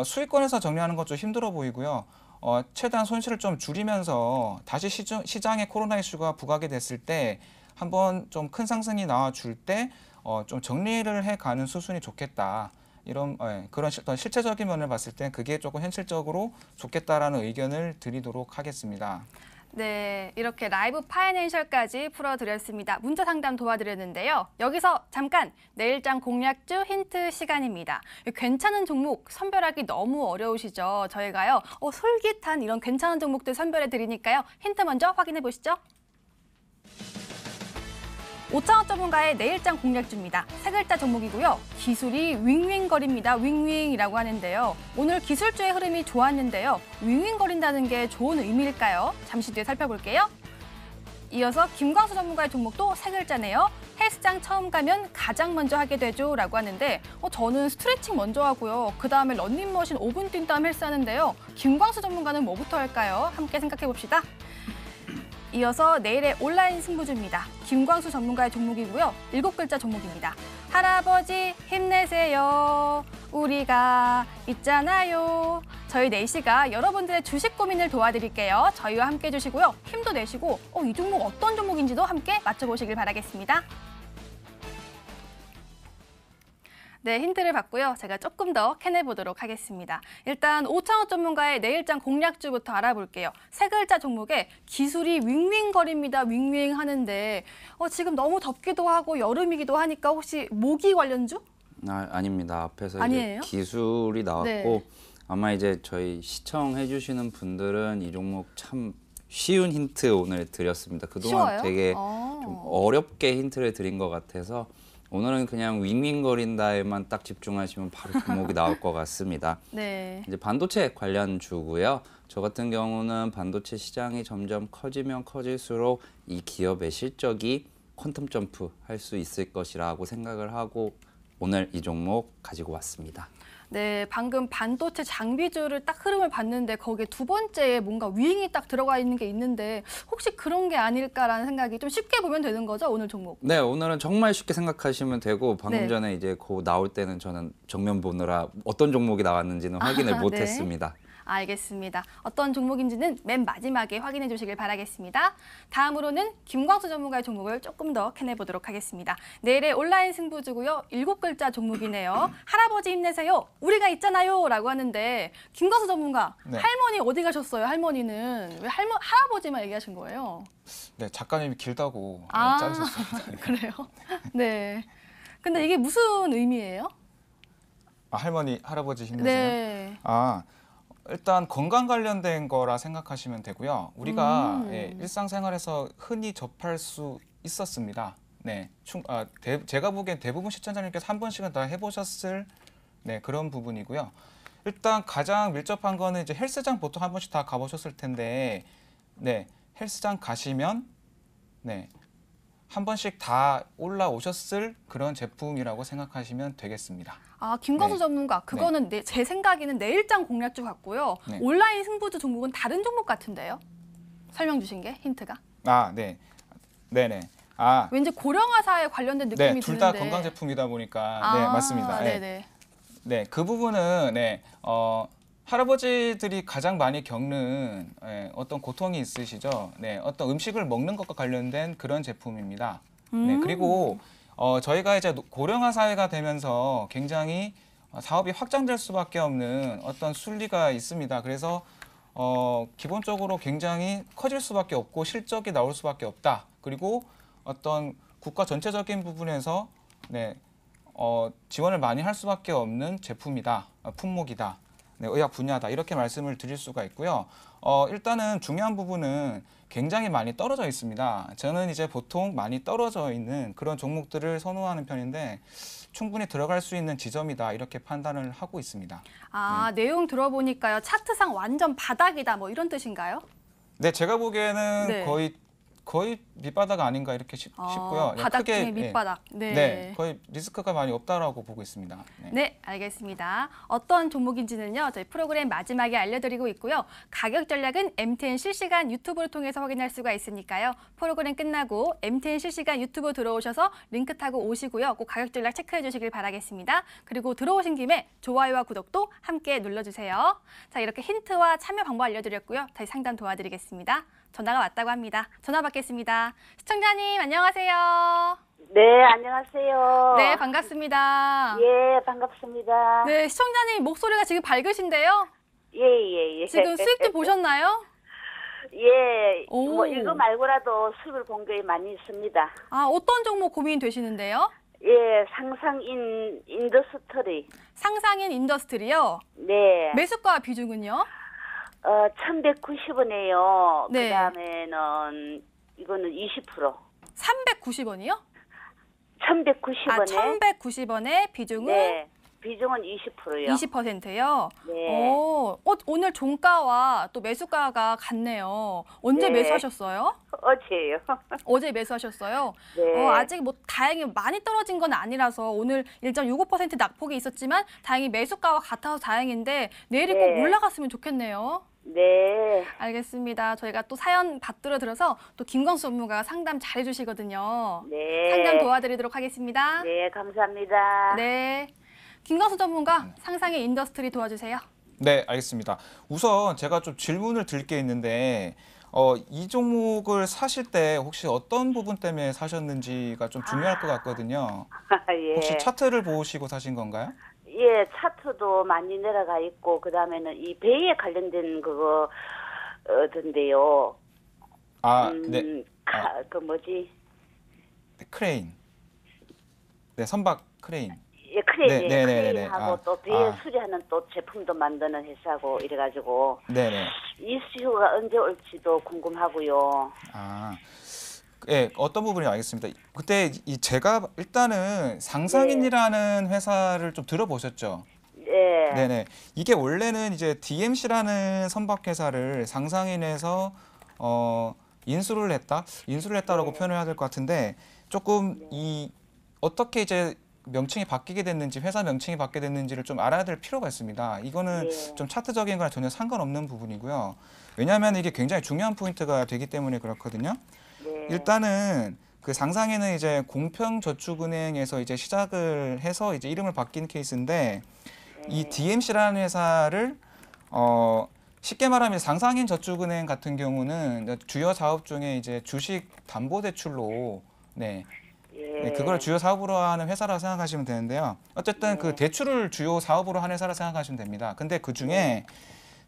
수익권에서 정리하는 것 좀 힘들어 보이고요. 최대한 손실을 좀 줄이면서 다시 시장에 코로나 이슈가 부각이 됐을 때 한번 좀 큰 상승이 나와줄 때 좀 정리를 해가는 수순이 좋겠다. 이런 그런 실체적인 면을 봤을 때 그게 조금 현실적으로 좋겠다라는 의견을 드리도록 하겠습니다. 네, 이렇게 라이브 파이낸셜까지 풀어드렸습니다. 문자 상담 도와드렸는데요. 여기서 잠깐 내일장 공략주 힌트 시간입니다. 괜찮은 종목 선별하기 너무 어려우시죠? 저희가요, 솔깃한 이런 괜찮은 종목들 선별해 드리니까요. 힌트 먼저 확인해 보시죠. 오창호 전문가의 내일장 공략주입니다. 세 글자 종목이고요. 기술이 윙윙거립니다. 윙윙이라고 하는데요. 오늘 기술주의 흐름이 좋았는데요. 윙윙거린다는 게 좋은 의미일까요? 잠시 뒤에 살펴볼게요. 이어서 김광수 전문가의 종목도 세 글자네요. 헬스장 처음 가면 가장 먼저 하게 되죠 라고 하는데 저는 스트레칭 먼저 하고요. 그 다음에 런닝머신 5분 뛴 다음 헬스 하는데요. 김광수 전문가는 뭐부터 할까요? 함께 생각해 봅시다. 이어서 내일의 온라인 승부주입니다. 김광수 전문가의 종목이고요. 7글자 종목입니다. 할아버지 힘내세요. 우리가 있잖아요. 저희 4시가 여러분들의 주식 고민을 도와드릴게요. 저희와 함께 해주시고요. 힘도 내시고 이 종목 어떤 종목인지도 함께 맞춰보시길 바라겠습니다. 네, 힌트를 받고요. 제가 조금 더 캐내보도록 하겠습니다. 일단 오창호 전문가의 내일장 공략주부터 알아볼게요. 3글자 종목에 기술이 윙윙거립니다. 윙윙 하는데 지금 너무 덥기도 하고 여름이기도 하니까 혹시 모기 관련주? 아닙니다. 앞에서 아니에요? 이제 기술이 나왔고 네. 아마 이제 저희 시청해 주시는 분들은 이 종목 참 쉬운 힌트 오늘 드렸습니다. 그동안 쉬워요? 되게 좀 어렵게 힌트를 드린 것 같아서 오늘은 그냥 윙윙거린다에만 딱 집중하시면 바로 종목이 나올 것 같습니다. 네. 이제 반도체 관련 주고요. 저 같은 경우는 반도체 시장이 점점 커지면 커질수록 이 기업의 실적이 퀀텀 점프 할 수 있을 것이라고 생각을 하고 오늘 이 종목 가지고 왔습니다. 네, 방금 반도체 장비주를 딱 흐름을 봤는데 거기에 두 번째에 뭔가 윙이 딱 들어가 있는 게 있는데 혹시 그런 게 아닐까라는 생각이 좀 쉽게 보면 되는 거죠, 오늘 종목? 네, 오늘은 정말 쉽게 생각하시면 되고 방금 네. 전에 이제 그 나올 때는 저는 정면 보느라 어떤 종목이 나왔는지는 확인을 네. 못했습니다. 알겠습니다. 어떤 종목인지는 맨 마지막에 확인해 주시길 바라겠습니다. 다음으로는 김광수 전문가의 종목을 조금 더 캐내보도록 하겠습니다. 내일의 온라인 승부주고요. 7글자 종목이네요. 할아버지 힘내세요. 우리가 있잖아요. 라고 하는데 김광수 전문가, 네. 할머니 어디 가셨어요? 할머니는 왜 할아버지만 얘기하신 거예요? 네, 작가님이 길다고 아. 자르셨습니다. 그래요? 네. 근데 이게 무슨 의미예요? 할머니, 할아버지 힘내세요. 네. 일단 건강 관련된 거라 생각하시면 되고요. 우리가 일상생활에서 흔히 접할 수 있었습니다. 네, 제가 보기엔 대부분 시청자님께서 한 번씩은 다 해보셨을 그런 부분이고요. 일단 가장 밀접한 거는 이제 헬스장 보통 한 번씩 다 가보셨을 텐데, 네, 헬스장 가시면 한 번씩 다 올라오셨을 그런 제품이라고 생각하시면 되겠습니다. 김광수 네. 전문가, 그거는 제 생각에는 내일장 공략주 같고요. 네. 온라인 승부주 종목은 다른 종목 같은데요? 설명 주신 게 힌트가? 네네. 왠지 고령화사에 관련된 느낌이 네, 둘 다 드는데. 건강 제품이다 보니까 네, 맞습니다. 네네. 네, 그 부분은 할아버지들이 가장 많이 겪는 어떤 고통이 있으시죠. 네, 어떤 음식을 먹는 것과 관련된 그런 제품입니다. 네, 그리고 저희가 이제 고령화 사회가 되면서 굉장히 사업이 확장될 수밖에 없는 어떤 순리가 있습니다. 그래서 기본적으로 굉장히 커질 수밖에 없고 실적이 나올 수밖에 없다. 그리고 어떤 국가 전체적인 부분에서 지원을 많이 할 수밖에 없는 제품이다, 품목이다, 의학 분야다 이렇게 말씀을 드릴 수가 있고요. 일단은 중요한 부분은 굉장히 많이 떨어져 있습니다. 저는 이제 보통 많이 떨어져 있는 그런 종목들을 선호하는 편인데 충분히 들어갈 수 있는 지점이다 이렇게 판단을 하고 있습니다. 내용 들어보니까요. 차트상 완전 바닥이다 뭐 이런 뜻인가요? 네, 제가 보기에는 네. 거의 밑바닥 아닌가 이렇게 싶고요. 바닥 중에 밑바닥. 네, 거의 리스크가 많이 없다라고 보고 있습니다. 네, 알겠습니다. 어떤 종목인지는요, 저희 프로그램 마지막에 알려드리고 있고요. 가격 전략은 MTN 실시간 유튜브를 통해서 확인할 수가 있으니까요. 프로그램 끝나고 MTN 실시간 유튜브 들어오셔서 링크 타고 오시고요. 꼭 가격 전략 체크해 주시길 바라겠습니다. 그리고 들어오신 김에 좋아요와 구독도 함께 눌러주세요. 자, 이렇게 힌트와 참여 방법 알려드렸고요. 다시 상담 도와드리겠습니다. 전화가 왔다고 합니다. 전화 받겠습니다. 시청자님, 안녕하세요. 네, 안녕하세요. 네, 반갑습니다. 예, 반갑습니다. 네, 시청자님 목소리가 지금 밝으신데요. 예. 지금 수익도 보셨나요? 예, 오. 뭐 이거 말고라도 수익을 본 게 많이 있습니다. 어떤 종목 고민 되시는데요? 예, 상상인 인더스트리. 상상인 인더스트리요. 네. 매수가 비중은요? 1,190원이에요. 네. 그다음에는 이거는 20%. 390원이요? 1,190원에 1,190원의 비중은 네. 비중은 20%요. 20%요. 네. 오늘 종가와 또 매수가가 같네요. 언제 네. 매수하셨어요? 어제예요. 어제 매수하셨어요. 네. 아직 뭐 다행히 많이 떨어진 건 아니라서 오늘 1.65% 낙폭이 있었지만 다행히 매수가와 같아서 다행인데 내일이 꼭 네. 올라갔으면 좋겠네요. 네. 알겠습니다. 저희가 또 사연 받들어 들어서 또 김광수 전무가 상담 잘 해주시거든요. 네. 상담 도와드리도록 하겠습니다. 네, 감사합니다. 네. 김광수 전문가 상상의 인더스트리 도와주세요. 네, 알겠습니다. 우선 제가 좀 질문을 드릴 게 있는데 이 종목을 사실 때 혹시 어떤 부분 때문에 사셨는지가 좀 중요할 것 같거든요. 예. 혹시 차트를 보시고 사신 건가요? 예, 차트도 많이 내려가 있고 그다음에는 이 배에 관련된 그거 던데요. 아, 네. 그 뭐지? 크레인. 네, 선박 크레인. 예, 크레인, 네, 네, 네, 크레인하고 네. 또 배에 수리하는 또 제품도 만드는 회사고 이래가지고 네네. 이슈가 언제 올지도 궁금하고요. 아, 예, 어떤 부분이 알겠습니다. 그때 제가 일단은 상상인이라는 회사를 좀 들어보셨죠? 네. 네네. 이게 원래는 이제 DMC라는 선박 회사를 상상인에서 인수를 했다라고 표현을 해야 될 것 같은데 조금 이 어떻게 이제 명칭이 바뀌게 됐는지 회사 명칭이 바뀌게 됐는지를 좀 알아야 될 필요가 있습니다. 이거는 네. 좀 차트적인 거랑 전혀 상관없는 부분이고요. 왜냐하면 이게 굉장히 중요한 포인트가 되기 때문에 그렇거든요. 네. 일단은 그 상상에는 이제 공평저축은행에서 이제 시작을 해서 이제 이름을 바뀐 케이스인데 이 DMC라는 회사를 쉽게 말하면 상상인 저축은행 같은 경우는 주요 사업 중에 이제 주식 담보 대출로 네. 네, 그걸 주요 사업으로 하는 회사라고 생각하시면 되는데요. 어쨌든 그 대출을 주요 사업으로 하는 회사라 생각하시면 됩니다. 근데 그 중에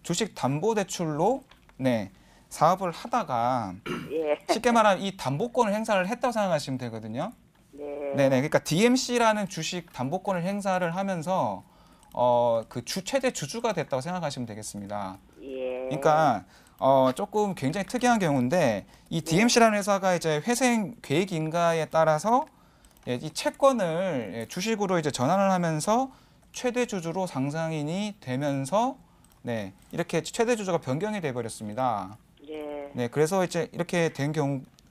주식 담보 대출로 네, 사업을 하다가 예. 쉽게 말하면 이 담보권을 행사를 했다고 생각하시면 되거든요. 네. 네네. 그러니까 DMC라는 주식 담보권을 행사를 하면서 그 최대 주주가 됐다고 생각하시면 되겠습니다. 예. 그러니까 조금 굉장히 특이한 경우인데 이 DMC라는 회사가 이제 회생 계획인가에 따라서 이 채권을 주식으로 이제 전환을 하면서 최대 주주로 상상인이 되면서 네, 이렇게 최대 주주가 변경이 돼 버렸습니다. 네. 네, 그래서 이제 이렇게 된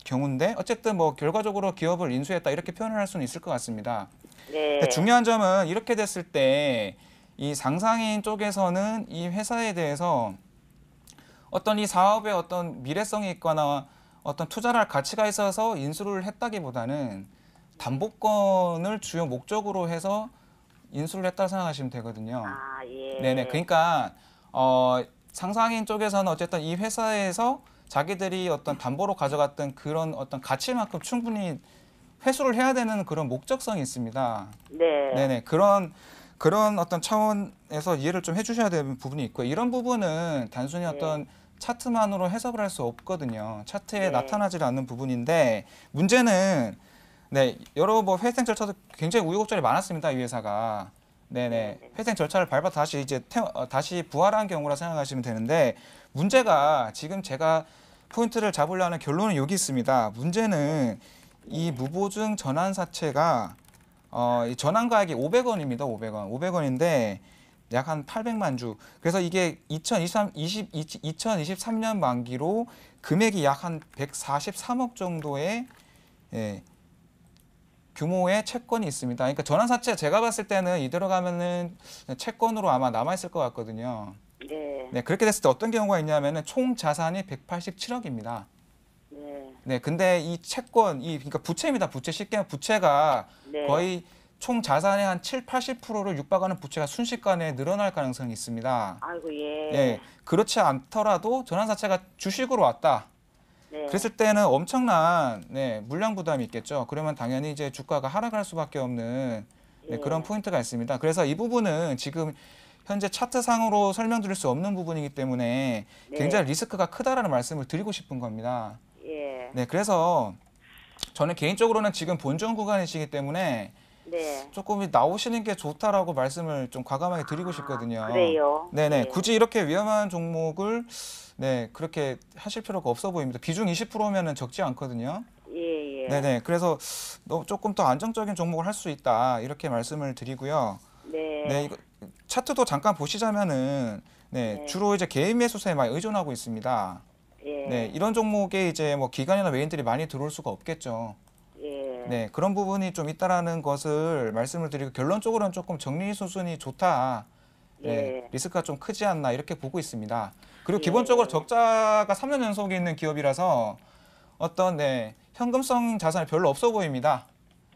경우인데 어쨌든 뭐 결과적으로 기업을 인수했다 이렇게 표현을 할 수는 있을 것 같습니다. 네. 근데 중요한 점은 이렇게 됐을 때 이 상상인 쪽에서는 이 회사에 대해서 어떤 이 사업에 어떤 미래성이 있거나 어떤 투자를 할 가치가 있어서 인수를 했다기보다는 담보권을 주요 목적으로 해서 인수를 했다고 생각하시면 되거든요. 아, 예. 네네. 그러니까 상상인 쪽에서는 어쨌든 이 회사에서 자기들이 어떤 담보로 가져갔던 그런 어떤 가치만큼 충분히 회수를 해야 되는 그런 목적성이 있습니다. 네. 네네. 그런 어떤 차원에서 이해를 좀 해주셔야 되는 부분이 있고요. 이런 부분은 단순히 어떤 차트만으로 해석을 할 수 없거든요. 차트에 네. 나타나지 않는 부분인데 문제는 네 여러 뭐 회생 절차도 굉장히 우여곡절이 많았습니다. 이 회사가 네네 회생 절차를 밟아 다시 이제 다시 부활한 경우라 생각하시면 되는데 문제가 지금 제가 포인트를 잡으려는 결론은 여기 있습니다. 문제는 이 무보증 전환사채가 이 전환가액이 500원입니다. 500원인데 약 한 800만 주. 그래서 이게 2023년 만기로 금액이 약 한 143억 정도의 규모의 채권이 있습니다. 그러니까 전환사채 제가 봤을 때는 이대로 가면은 채권으로 아마 남아 있을 것 같거든요. 네. 네, 그렇게 됐을 때 어떤 경우가 있냐면은 총 자산이 187억입니다. 네. 네, 근데 이 채권, 그러니까 부채입니다. 부채 쉽게 하면 부채가 네. 거의 총 자산의 한 70~80%를 육박하는 부채가 순식간에 늘어날 가능성이 있습니다. 아이고, 예. 네, 그렇지 않더라도 전환사채가 주식으로 왔다. 네. 그랬을 때는 엄청난 물량 부담이 있겠죠. 그러면 당연히 이제 주가가 하락할 수밖에 없는 그런 포인트가 있습니다. 그래서 이 부분은 지금 현재 차트상으로 설명드릴 수 없는 부분이기 때문에 굉장히 리스크가 크다라는 말씀을 드리고 싶은 겁니다. 예. 네, 그래서 저는 개인적으로는 지금 본전 구간이시기 때문에 네. 조금 나오시는 게 좋다라고 말씀을 좀 과감하게 드리고 싶거든요. 그래요? 네네. 예. 굳이 이렇게 위험한 종목을 그렇게 하실 필요가 없어 보입니다. 비중 20%면은 적지 않거든요. 예, 예. 네네. 그래서 조금 더 안정적인 종목을 할 수 있다 이렇게 말씀을 드리고요. 네. 네, 이거 차트도 잠깐 보시자면은 주로 이제 개인 매수세에 많이 의존하고 있습니다. 예. 네, 이런 종목에 이제 뭐 기관이나 외인들이 많이 들어올 수가 없겠죠. 예. 네, 그런 부분이 좀 있다라는 것을 말씀을 드리고 결론적으로는 조금 정리 수순이 좋다. 네, 리스크가 좀 크지 않나 이렇게 보고 있습니다. 그리고 예. 기본적으로 적자가 3년 연속에 있는 기업이라서 어떤 현금성 자산이 별로 없어 보입니다.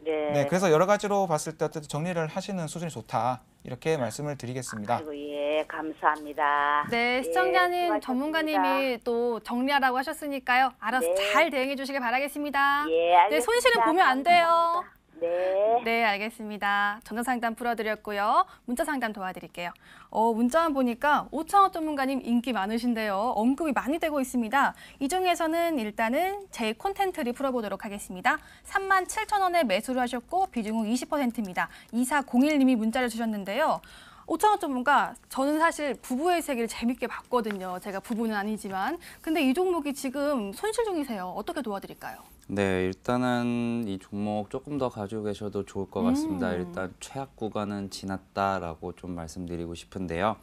네, 그래서 여러 가지로 봤을 때 어쨌든 정리를 하시는 수준이 좋다 이렇게 말씀을 드리겠습니다. 아이고, 예, 감사합니다. 네, 예, 시청자님, 수고하셨습니다. 전문가님이 또 정리하라고 하셨으니까요. 알아서 네. 잘 대응해 주시길 바라겠습니다. 예, 알겠습니다. 네, 손실은 보면 안 돼요. 감사합니다. 네. 네, 알겠습니다. 전자상담 풀어드렸고요. 문자상담 도와드릴게요. 문자만 보니까 오창호 전문가님 인기 많으신데요. 언급이 많이 되고 있습니다. 이 중에서는 일단은 제 콘텐트를 풀어보도록 하겠습니다. 37,000원에 매수를 하셨고 비중은 20%입니다. 2401님이 문자를 주셨는데요. 오창호 전문가, 저는 사실 부부의 세계를 재밌게 봤거든요. 제가 부부는 아니지만. 근데 이 종목이 지금 손실 중이세요. 어떻게 도와드릴까요? 네, 일단은 이 종목 조금 더 가지고 계셔도 좋을 것 같습니다. 일단 최악 구간은 지났다라고 좀 말씀드리고 싶은데요.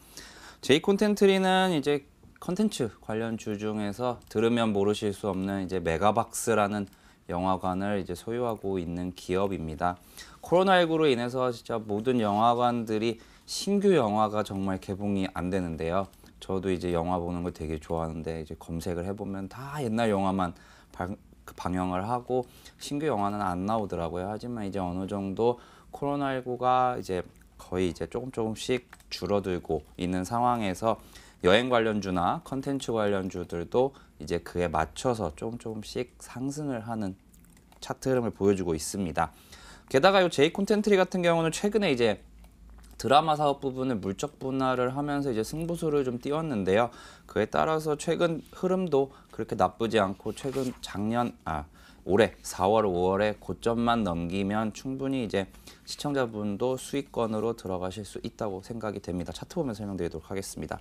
제이 콘텐트리는 이제 컨텐츠 관련 주 중에서 들으면 모르실 수 없는 이제 메가박스라는 영화관을 이제 소유하고 있는 기업입니다. 코로나19로 인해서 진짜 모든 영화관들이 신규 영화가 정말 개봉이 안 되는데요. 저도 이제 영화 보는 걸 되게 좋아하는데 이제 검색을 해보면 다 옛날 영화만 방영을 하고 신규 영화는 안 나오더라고요. 하지만 이제 어느 정도 코로나19가 이제 거의 이제 조금씩 줄어들고 있는 상황에서 여행 관련주나 컨텐츠 관련주들도 이제 그에 맞춰서 조금씩 상승을 하는 차트 흐름을 보여주고 있습니다. 게다가 이 제이 콘텐트리 같은 경우는 최근에 이제 드라마 사업 부분을 물적 분할을 하면서 이제 승부수를 좀 띄웠는데요. 그에 따라서 최근 흐름도 그렇게 나쁘지 않고 최근 올해 4월, 5월에 고점만 넘기면 충분히 이제 시청자분도 수익권으로 들어가실 수 있다고 생각이 됩니다. 차트 보면서 설명드리도록 하겠습니다.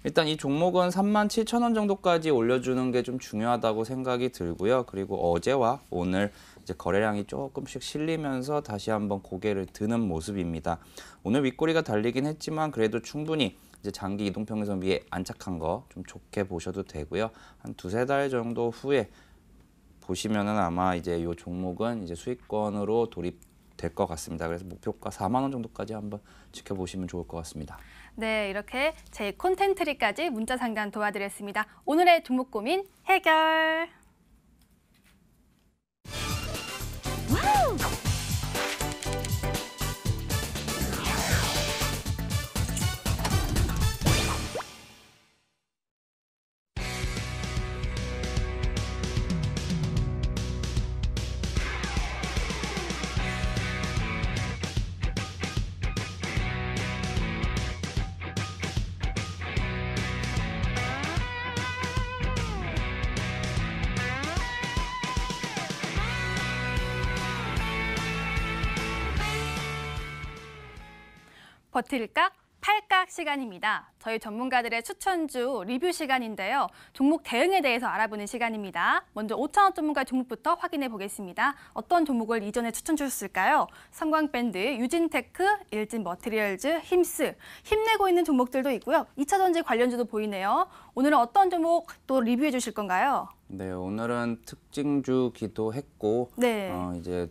일단 이 종목은 37,000원 정도까지 올려주는 게 좀 중요하다고 생각이 들고요. 그리고 어제와 오늘 이제 거래량이 조금씩 실리면서 다시 한번 고개를 드는 모습입니다. 오늘 윗꼬리가 달리긴 했지만 그래도 충분히 이제 장기 이동평균선 위에 안착한 거 좀 좋게 보셔도 되고요. 한 두세 달 정도 후에 보시면은 아마 이제 이 종목은 이제 수익권으로 돌입될 것 같습니다. 그래서 목표가 4만 원 정도까지 한번 지켜보시면 좋을 것 같습니다. 네, 이렇게 제 콘텐트리까지 문자 상담 도와드렸습니다. 오늘의 종목 고민 해결! 버틸각, 팔각 시간입니다. 저희 전문가들의 추천주 리뷰 시간인데요. 종목 대응에 대해서 알아보는 시간입니다. 먼저 오창호 전문가 종목부터 확인해 보겠습니다. 어떤 종목을 이전에 추천 주셨을까요? 성광밴드, 유진테크, 일진머티리얼즈, 힘스, 힘내고 있는 종목들도 있고요. 2차전지 관련주도 보이네요. 오늘은 어떤 종목 또 리뷰해 주실 건가요? 네, 오늘은 특징주기도 했고 네. 이제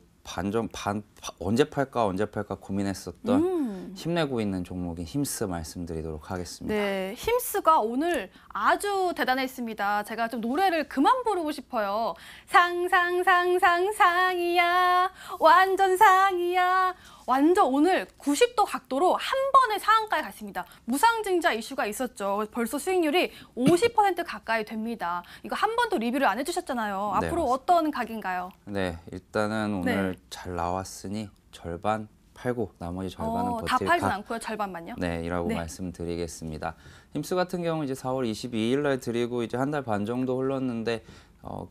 언제 팔까 고민했었던 힘내고 있는 종목인 힘스 말씀드리도록 하겠습니다. 네, 힘스가 오늘 아주 대단했습니다. 제가 좀 노래를 그만 부르고 싶어요. 상이야, 완전 상이야. 완전 오늘 90도 각도로 한 번에 상한가에 갔습니다. 무상증자 이슈가 있었죠. 벌써 수익률이 50% 가까이 됩니다. 이거 한 번도 리뷰를 안 해주셨잖아요. 네, 앞으로 맞습니다. 어떤 각인가요? 네, 일단은 오늘 네. 잘 나왔으니 절반 팔고 나머지 절반은 다 버틸 팔진 각. 않고요. 절반만요. 네, 이라고 네. 말씀드리겠습니다. 힘스 같은 경우 이제 4월 22일 날 드리고 이제 한 달 반 정도 흘렀는데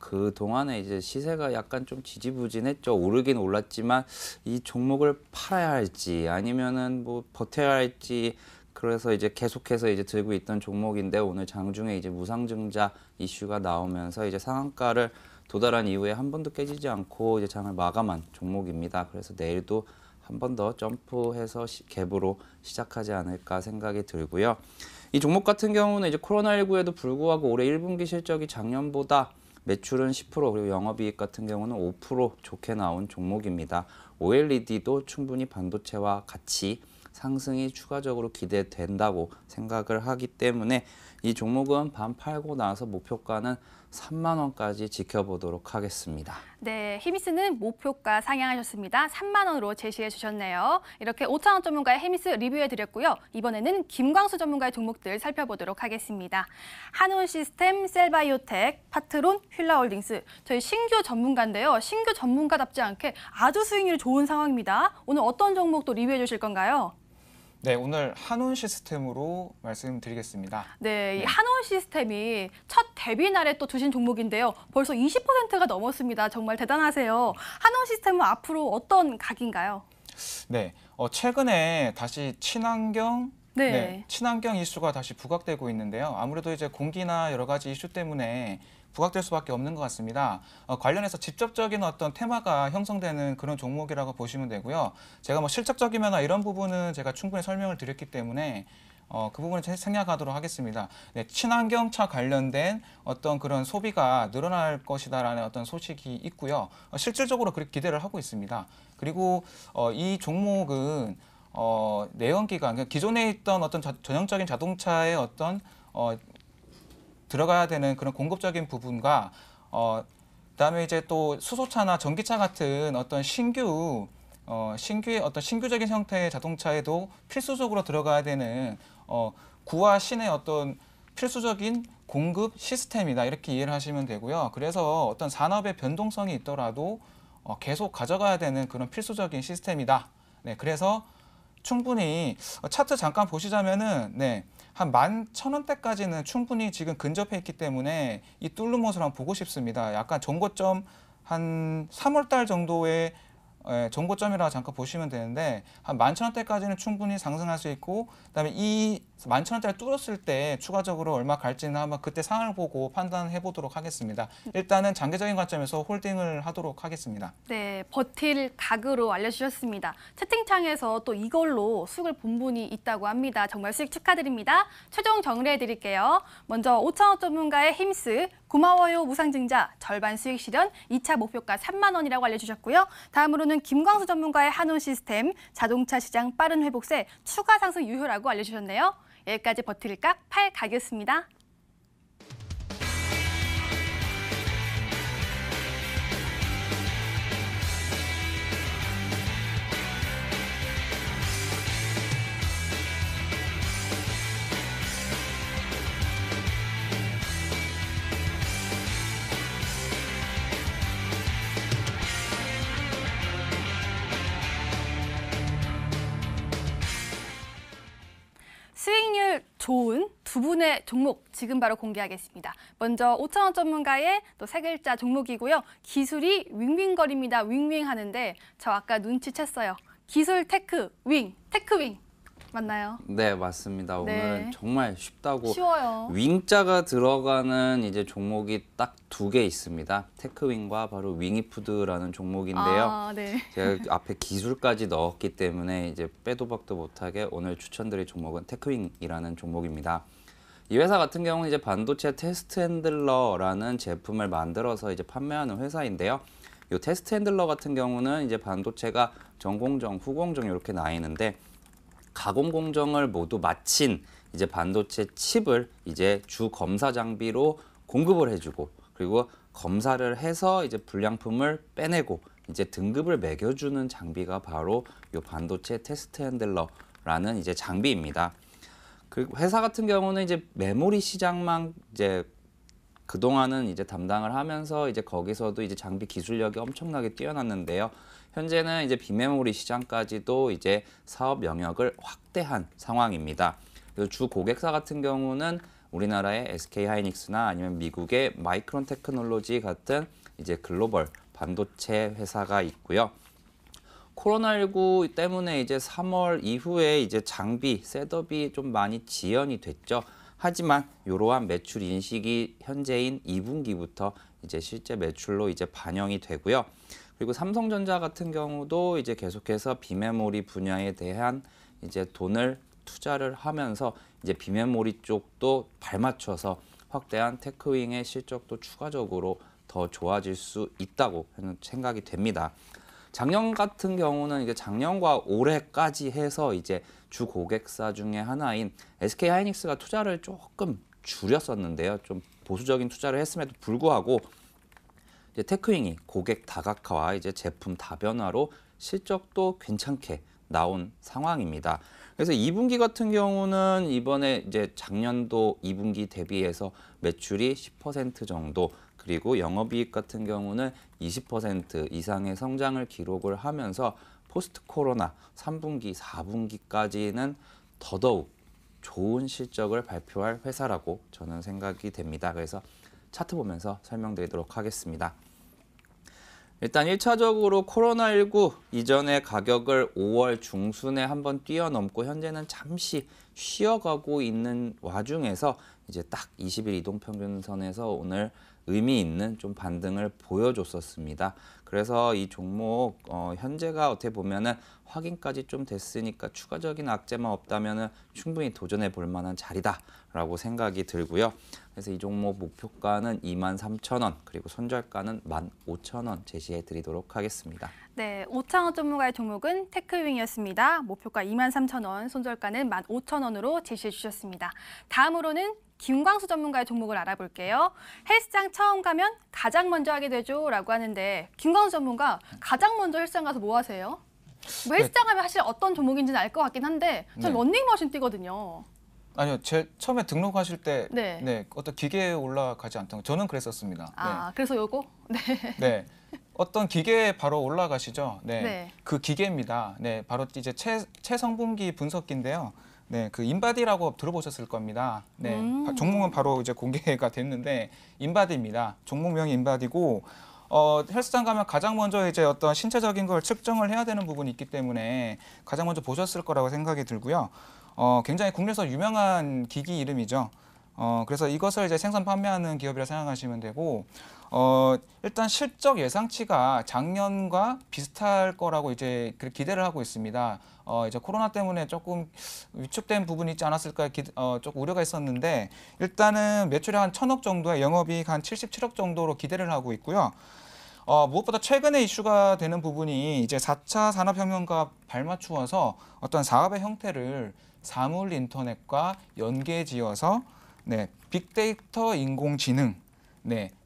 그 동안에 이제 시세가 약간 좀 지지부진했죠. 오르긴 올랐지만 이 종목을 팔아야 할지 아니면은 뭐 버텨야 할지 그래서 이제 계속해서 이제 들고 있던 종목인데 오늘 장중에 이제 무상증자 이슈가 나오면서 이제 상한가를 도달한 이후에 한 번도 깨지지 않고 이제 장을 마감한 종목입니다. 그래서 내일도 한 번 더 점프해서 갭으로 시작하지 않을까 생각이 들고요. 이 종목 같은 경우는 이제 코로나19에도 불구하고 올해 1분기 실적이 작년보다 매출은 10% 그리고 영업이익 같은 경우는 5% 좋게 나온 종목입니다. OLED도 충분히 반도체와 같이 상승이 추가적으로 기대된다고 생각을 하기 때문에 이 종목은 반 팔고 나서 목표가는 3만 원까지 지켜보도록 하겠습니다. 네, 히미스는 목표가 상향하셨습니다. 3만 원으로 제시해 주셨네요. 이렇게 5,000원 전문가의 히미스 리뷰해 드렸고요. 이번에는 김광수 전문가의 종목들 살펴보도록 하겠습니다. 한온시스템, 셀바이오텍, 파트론, 휠라홀딩스. 저희 신규 전문가인데요. 신규 전문가답지 않게 아주 수익률이 좋은 상황입니다. 오늘 어떤 종목도 리뷰해 주실 건가요? 네, 오늘 한온 시스템으로 말씀드리겠습니다. 네, 이 한온 시스템이 첫 데뷔 날에 또 두신 종목인데요. 벌써 20%가 넘었습니다. 정말 대단하세요. 한온 시스템은 앞으로 어떤 각인가요? 네, 최근에 다시 친환경 네. 친환경 이슈가 다시 부각되고 있는데요. 아무래도 이제 공기나 여러 가지 이슈 때문에 부각될 수밖에 없는 것 같습니다. 관련해서 직접적인 어떤 테마가 형성되는 그런 종목이라고 보시면 되고요. 제가 뭐 실적적 이면이나 이런 부분은 제가 충분히 설명을 드렸기 때문에 그 부분을 생략하도록 하겠습니다. 네, 친환경차 관련된 어떤 그런 소비가 늘어날 것이다라는 어떤 소식이 있고요. 실질적으로 그렇게 기대를 하고 있습니다. 그리고 이 종목은 내연기관, 그러니까 기존에 있던 어떤 전형적인 자동차의 어떤 들어가야 되는 그런 공급적인 부분과 그다음에 이제 또 수소차나 전기차 같은 어떤 신규의 어떤 신규적인 형태의 자동차에도 필수적으로 들어가야 되는 구와 신의 어떤 필수적인 공급 시스템이다 이렇게 이해를 하시면 되고요. 그래서 어떤 산업의 변동성이 있더라도 계속 가져가야 되는 그런 필수적인 시스템이다. 네, 그래서 충분히 차트 잠깐 보시자면은 네, 한 11,000원대까지는 충분히 지금 근접해 있기 때문에 이 뚫는 모습을 한번 보고 싶습니다. 약간 정고점 한 3월 달 정도의 정고점이라 잠깐 보시면 되는데 한 11,000원대까지는 충분히 상승할 수 있고 그다음에 이 11,000원대를 뚫었을 때 추가적으로 얼마 갈지는 한번 그때 상황을 보고 판단해 보도록 하겠습니다. 일단은 장기적인 관점에서 홀딩을 하도록 하겠습니다. 네, 버틸 각으로 알려주셨습니다. 채팅창에서 또 이걸로 수익을 본 분이 있다고 합니다. 정말 수익 축하드립니다. 최종 정리해드릴게요. 먼저 5,000원 전문가의 힘스, 고마워요 무상증자, 절반 수익 실현, 2차 목표가 3만 원이라고 알려주셨고요. 다음으로는 김광수 전문가의 한온 시스템, 자동차 시장 빠른 회복세, 추가 상승 유효라고 알려주셨네요. 여기까지 버틸 각 8각이었습니다. 수익률 좋은 두 분의 종목 지금 바로 공개하겠습니다. 먼저 5,000원 전문가의 또 세 글자 종목이고요. 기술이 윙윙거립니다. 윙윙 하는데 저 아까 눈치챘어요. 기술 테크 윙, 테크윙 맞나요? 네, 맞습니다. 네. 오늘은 정말 쉽다고 쉬워요. 윙자가 들어가는 이제 종목이 딱 두 개 있습니다. 테크윙과 바로 윙이푸드라는 종목인데요. 아, 네. 제가 앞에 기술까지 넣었기 때문에 이제 빼도 박도 못하게 오늘 추천드릴 종목은 테크윙이라는 종목입니다. 이 회사 같은 경우는 이제 반도체 테스트 핸들러라는 제품을 만들어서 이제 판매하는 회사인데요. 이 테스트 핸들러 같은 경우는 이제 반도체가 전공정, 후공정 이렇게 나뉘는데 가공 공정을 모두 마친 이제 반도체 칩을 이제 주 검사 장비로 공급을 해주고 그리고 검사를 해서 이제 불량품을 빼내고 이제 등급을 매겨주는 장비가 바로 이 반도체 테스트 핸들러라는 이제 장비입니다. 그리고 회사 같은 경우는 이제 메모리 시장만 이제 그동안은 이제 담당을 하면서 이제 거기서도 이제 장비 기술력이 엄청나게 뛰어났는데요. 현재는 이제 비메모리 시장까지도 이제 사업 영역을 확대한 상황입니다. 그래서 주 고객사 같은 경우는 우리나라의 SK 하이닉스나 아니면 미국의 마이크론 테크놀로지 같은 이제 글로벌 반도체 회사가 있고요. 코로나19 때문에 이제 3월 이후에 이제 장비, 셋업이 좀 많이 지연이 됐죠. 하지만 이러한 매출 인식이 현재인 2분기부터 이제 실제 매출로 이제 반영이 되고요. 그리고 삼성전자 같은 경우도 이제 계속해서 비메모리 분야에 대한 이제 돈을 투자를 하면서 이제 비메모리 쪽도 발맞춰서 확대한 테크윙의 실적도 추가적으로 더 좋아질 수 있다고 생각이 됩니다. 작년 같은 경우는 이게 작년과 올해까지 해서 이제 주 고객사 중에 하나인 SK 하이닉스가 투자를 조금 줄였었는데요. 좀 보수적인 투자를 했음에도 불구하고 이제 테크윙이 고객 다각화와 이제 제품 다변화로 실적도 괜찮게 나온 상황입니다. 그래서 2분기 같은 경우는 이번에 이제 작년도 2분기 대비해서 매출이 10% 정도, 그리고 영업이익 같은 경우는 20% 이상의 성장을 기록을 하면서 포스트 코로나 3분기, 4분기까지는 더더욱 좋은 실적을 발표할 회사라고 저는 생각이 됩니다. 그래서 차트 보면서 설명드리도록 하겠습니다. 일단 1차적으로 코로나19 이전의 가격을 5월 중순에 한번 뛰어넘고 현재는 잠시 쉬어가고 있는 와중에서 이제 딱 20일 이동평균선에서 오늘 의미 있는 좀 반등을 보여줬었습니다. 그래서 이 종목 현재가 어떻게 보면은 확인까지 좀 됐으니까 추가적인 악재만 없다면은 충분히 도전해 볼 만한 자리다라고 생각이 들고요. 그래서 이 종목 목표가는 23,000원, 그리고 손절가는 15,000원 제시해 드리도록 하겠습니다. 네, 오창원 전문가의 종목은 테크윙이었습니다. 목표가 23,000원, 손절가는 15,000원으로 제시해 주셨습니다. 다음으로는 김광수 전문가의 종목을 알아볼게요. 헬스장 처음 가면 가장 먼저 하게 되죠 라고 하는데, 김광수 전문가 가장 먼저 헬스장 가서 뭐 하세요? 뭐 헬스장 가면 사실 어떤 종목인지는 알 것 같긴 한데 전 네. 런닝머신 뛰거든요. 아니요, 처음에 등록하실 때 네. 어떤 기계에 올라가지 않던 저는 그랬었습니다. 아, 그래서 요거? 네. 네. 어떤 기계에 바로 올라가시죠. 네. 네. 그 기계입니다. 네, 바로 이제 체성분기 분석기인데요. 네, 그 인바디라고 들어보셨을 겁니다. 네, 종목은 바로 이제 공개가 됐는데 인바디입니다. 종목명이 인바디고 헬스장 가면 가장 먼저 이제 어떤 신체적인 걸 측정을 해야 되는 부분이 있기 때문에 가장 먼저 보셨을 거라고 생각이 들고요. 굉장히 국내에서 유명한 기기 이름이죠. 그래서 이것을 이제 생산 판매하는 기업이라 생각하시면 되고, 일단 실적 예상치가 작년과 비슷할 거라고 이제 기대를 하고 있습니다. 이제 코로나 때문에 조금 위축된 부분이 있지 않았을까 조금 우려가 있었는데, 일단은 매출이 한 1,000억 정도에 영업이익 한 77억 정도로 기대를 하고 있고요. 무엇보다 최근에 이슈가 되는 부분이 이제 4차 산업혁명과 발맞추어서 어떤 사업의 형태를 사물 인터넷과 연계지어서 네, 빅데이터 인공지능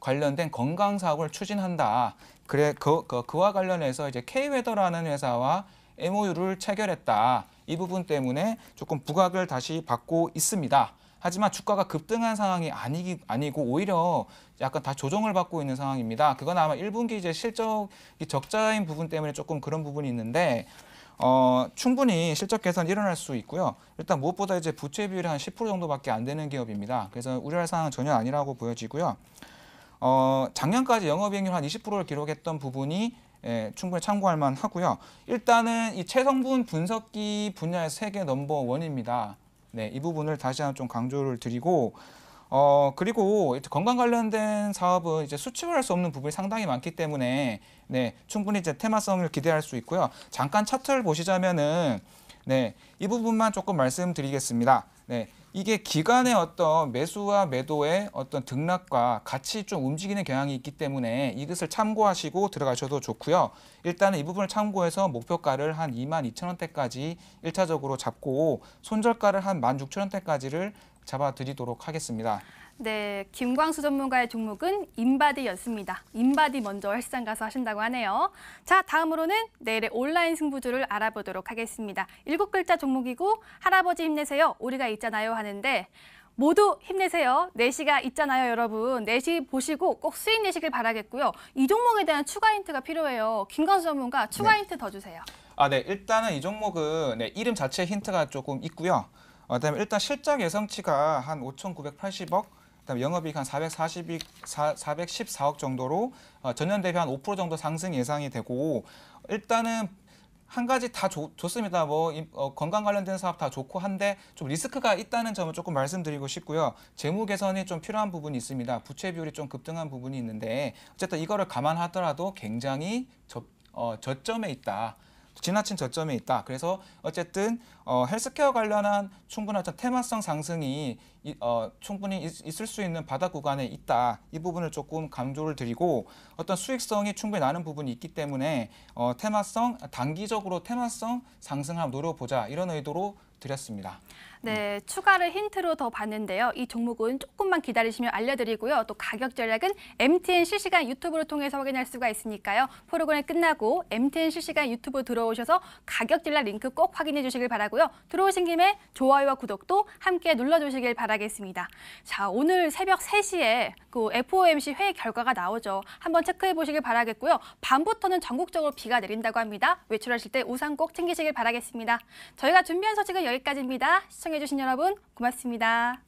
관련된 건강 사업을 추진한다. 그와 관련해서 이제 K웨더라는 회사와 MOU를 체결했다. 이 부분 때문에 조금 부각을 다시 받고 있습니다. 하지만 주가가 급등한 상황이 아니고 오히려 약간 다 조정을 받고 있는 상황입니다. 그건 아마 1분기 이제 실적이 적자인 부분 때문에 조금 그런 부분이 있는데 충분히 실적 개선이 일어날 수 있고요. 일단 무엇보다 이제 부채 비율이 한 10% 정도밖에 안 되는 기업입니다. 그래서 우려할 사항은 전혀 아니라고 보여지고요. 작년까지 영업이익률 한 20%를 기록했던 부분이 충분히 참고할 만하고요. 일단은 이 체성분 분석기 분야에서 세계 넘버 원입니다. 네, 이 부분을 다시 한번 좀 강조를 드리고, 그리고 건강 관련된 사업은 이제 수치화할 수 없는 부분이 상당히 많기 때문에 네, 충분히 이제 테마성을 기대할 수 있고요. 잠깐 차트를 보시자면은 네, 이 부분만 조금 말씀드리겠습니다. 네, 이게 기간의 어떤 매수와 매도의 어떤 등락과 같이 좀 움직이는 경향이 있기 때문에 이것을 참고하시고 들어가셔도 좋고요. 일단은 이 부분을 참고해서 목표가를 한 22,000원대까지 1차적으로 잡고 손절가를 한 16,000원대까지를 잡아드리도록 하겠습니다. 네, 김광수 전문가의 종목은 인바디였습니다. 인바디 먼저 헬스장 가서 하신다고 하네요. 자, 다음으로는 내일의 온라인 승부주를 알아보도록 하겠습니다. 7글자 종목이고 할아버지 힘내세요, 우리가 있잖아요 하는데 모두 힘내세요. 4시가 있잖아요, 여러분. 4시 보시고 꼭 수익 내시길 바라겠고요. 이 종목에 대한 추가 힌트가 필요해요. 김광수 전문가 추가 힌트 더 주세요. 네, 일단은 이 종목은 이름 자체에 힌트가 조금 있고요. 그다음에 일단 실적 예상치가 한 5,980억, 그다음에 영업이익 한 414억 정도로 전년 대비 한 5% 정도 상승 예상이 되고, 일단은 한 가지 다 좋습니다. 건강 관련된 사업 다 좋고 한데 좀 리스크가 있다는 점을 조금 말씀드리고 싶고요. 재무 개선이 좀 필요한 부분이 있습니다. 부채 비율이 좀 급등한 부분이 있는데 어쨌든 이거를 감안하더라도 굉장히 저점에 있다. 지나친 저점에 있다. 그래서 어쨌든 헬스케어 관련한 충분한 어떤 테마성 상승이 충분히 있을 수 있는 바닥 구간에 있다. 이 부분을 조금 강조를 드리고 어떤 수익성이 충분히 나는 부분이 있기 때문에 단기적으로 테마성 상승을 한번 노려보자 이런 의도로 드렸습니다. 네, 추가를 힌트로 더 봤는데요. 이 종목은 조금만 기다리시면 알려드리고요. 또 가격 전략은 MTN 실시간 유튜브를 통해서 확인할 수가 있으니까요. 프로그램 끝나고 MTN 실시간 유튜브 들어오셔서 가격 전략 링크 꼭 확인해 주시길 바라고요. 들어오신 김에 좋아요와 구독도 함께 눌러주시길 바라겠습니다. 자, 오늘 새벽 3시에 그 FOMC 회의 결과가 나오죠. 한번 체크해 보시길 바라겠고요. 밤부터는 전국적으로 비가 내린다고 합니다. 외출하실 때 우산 꼭 챙기시길 바라겠습니다. 저희가 준비한 소식은 여기까지입니다. 시청해주신 여러분 고맙습니다.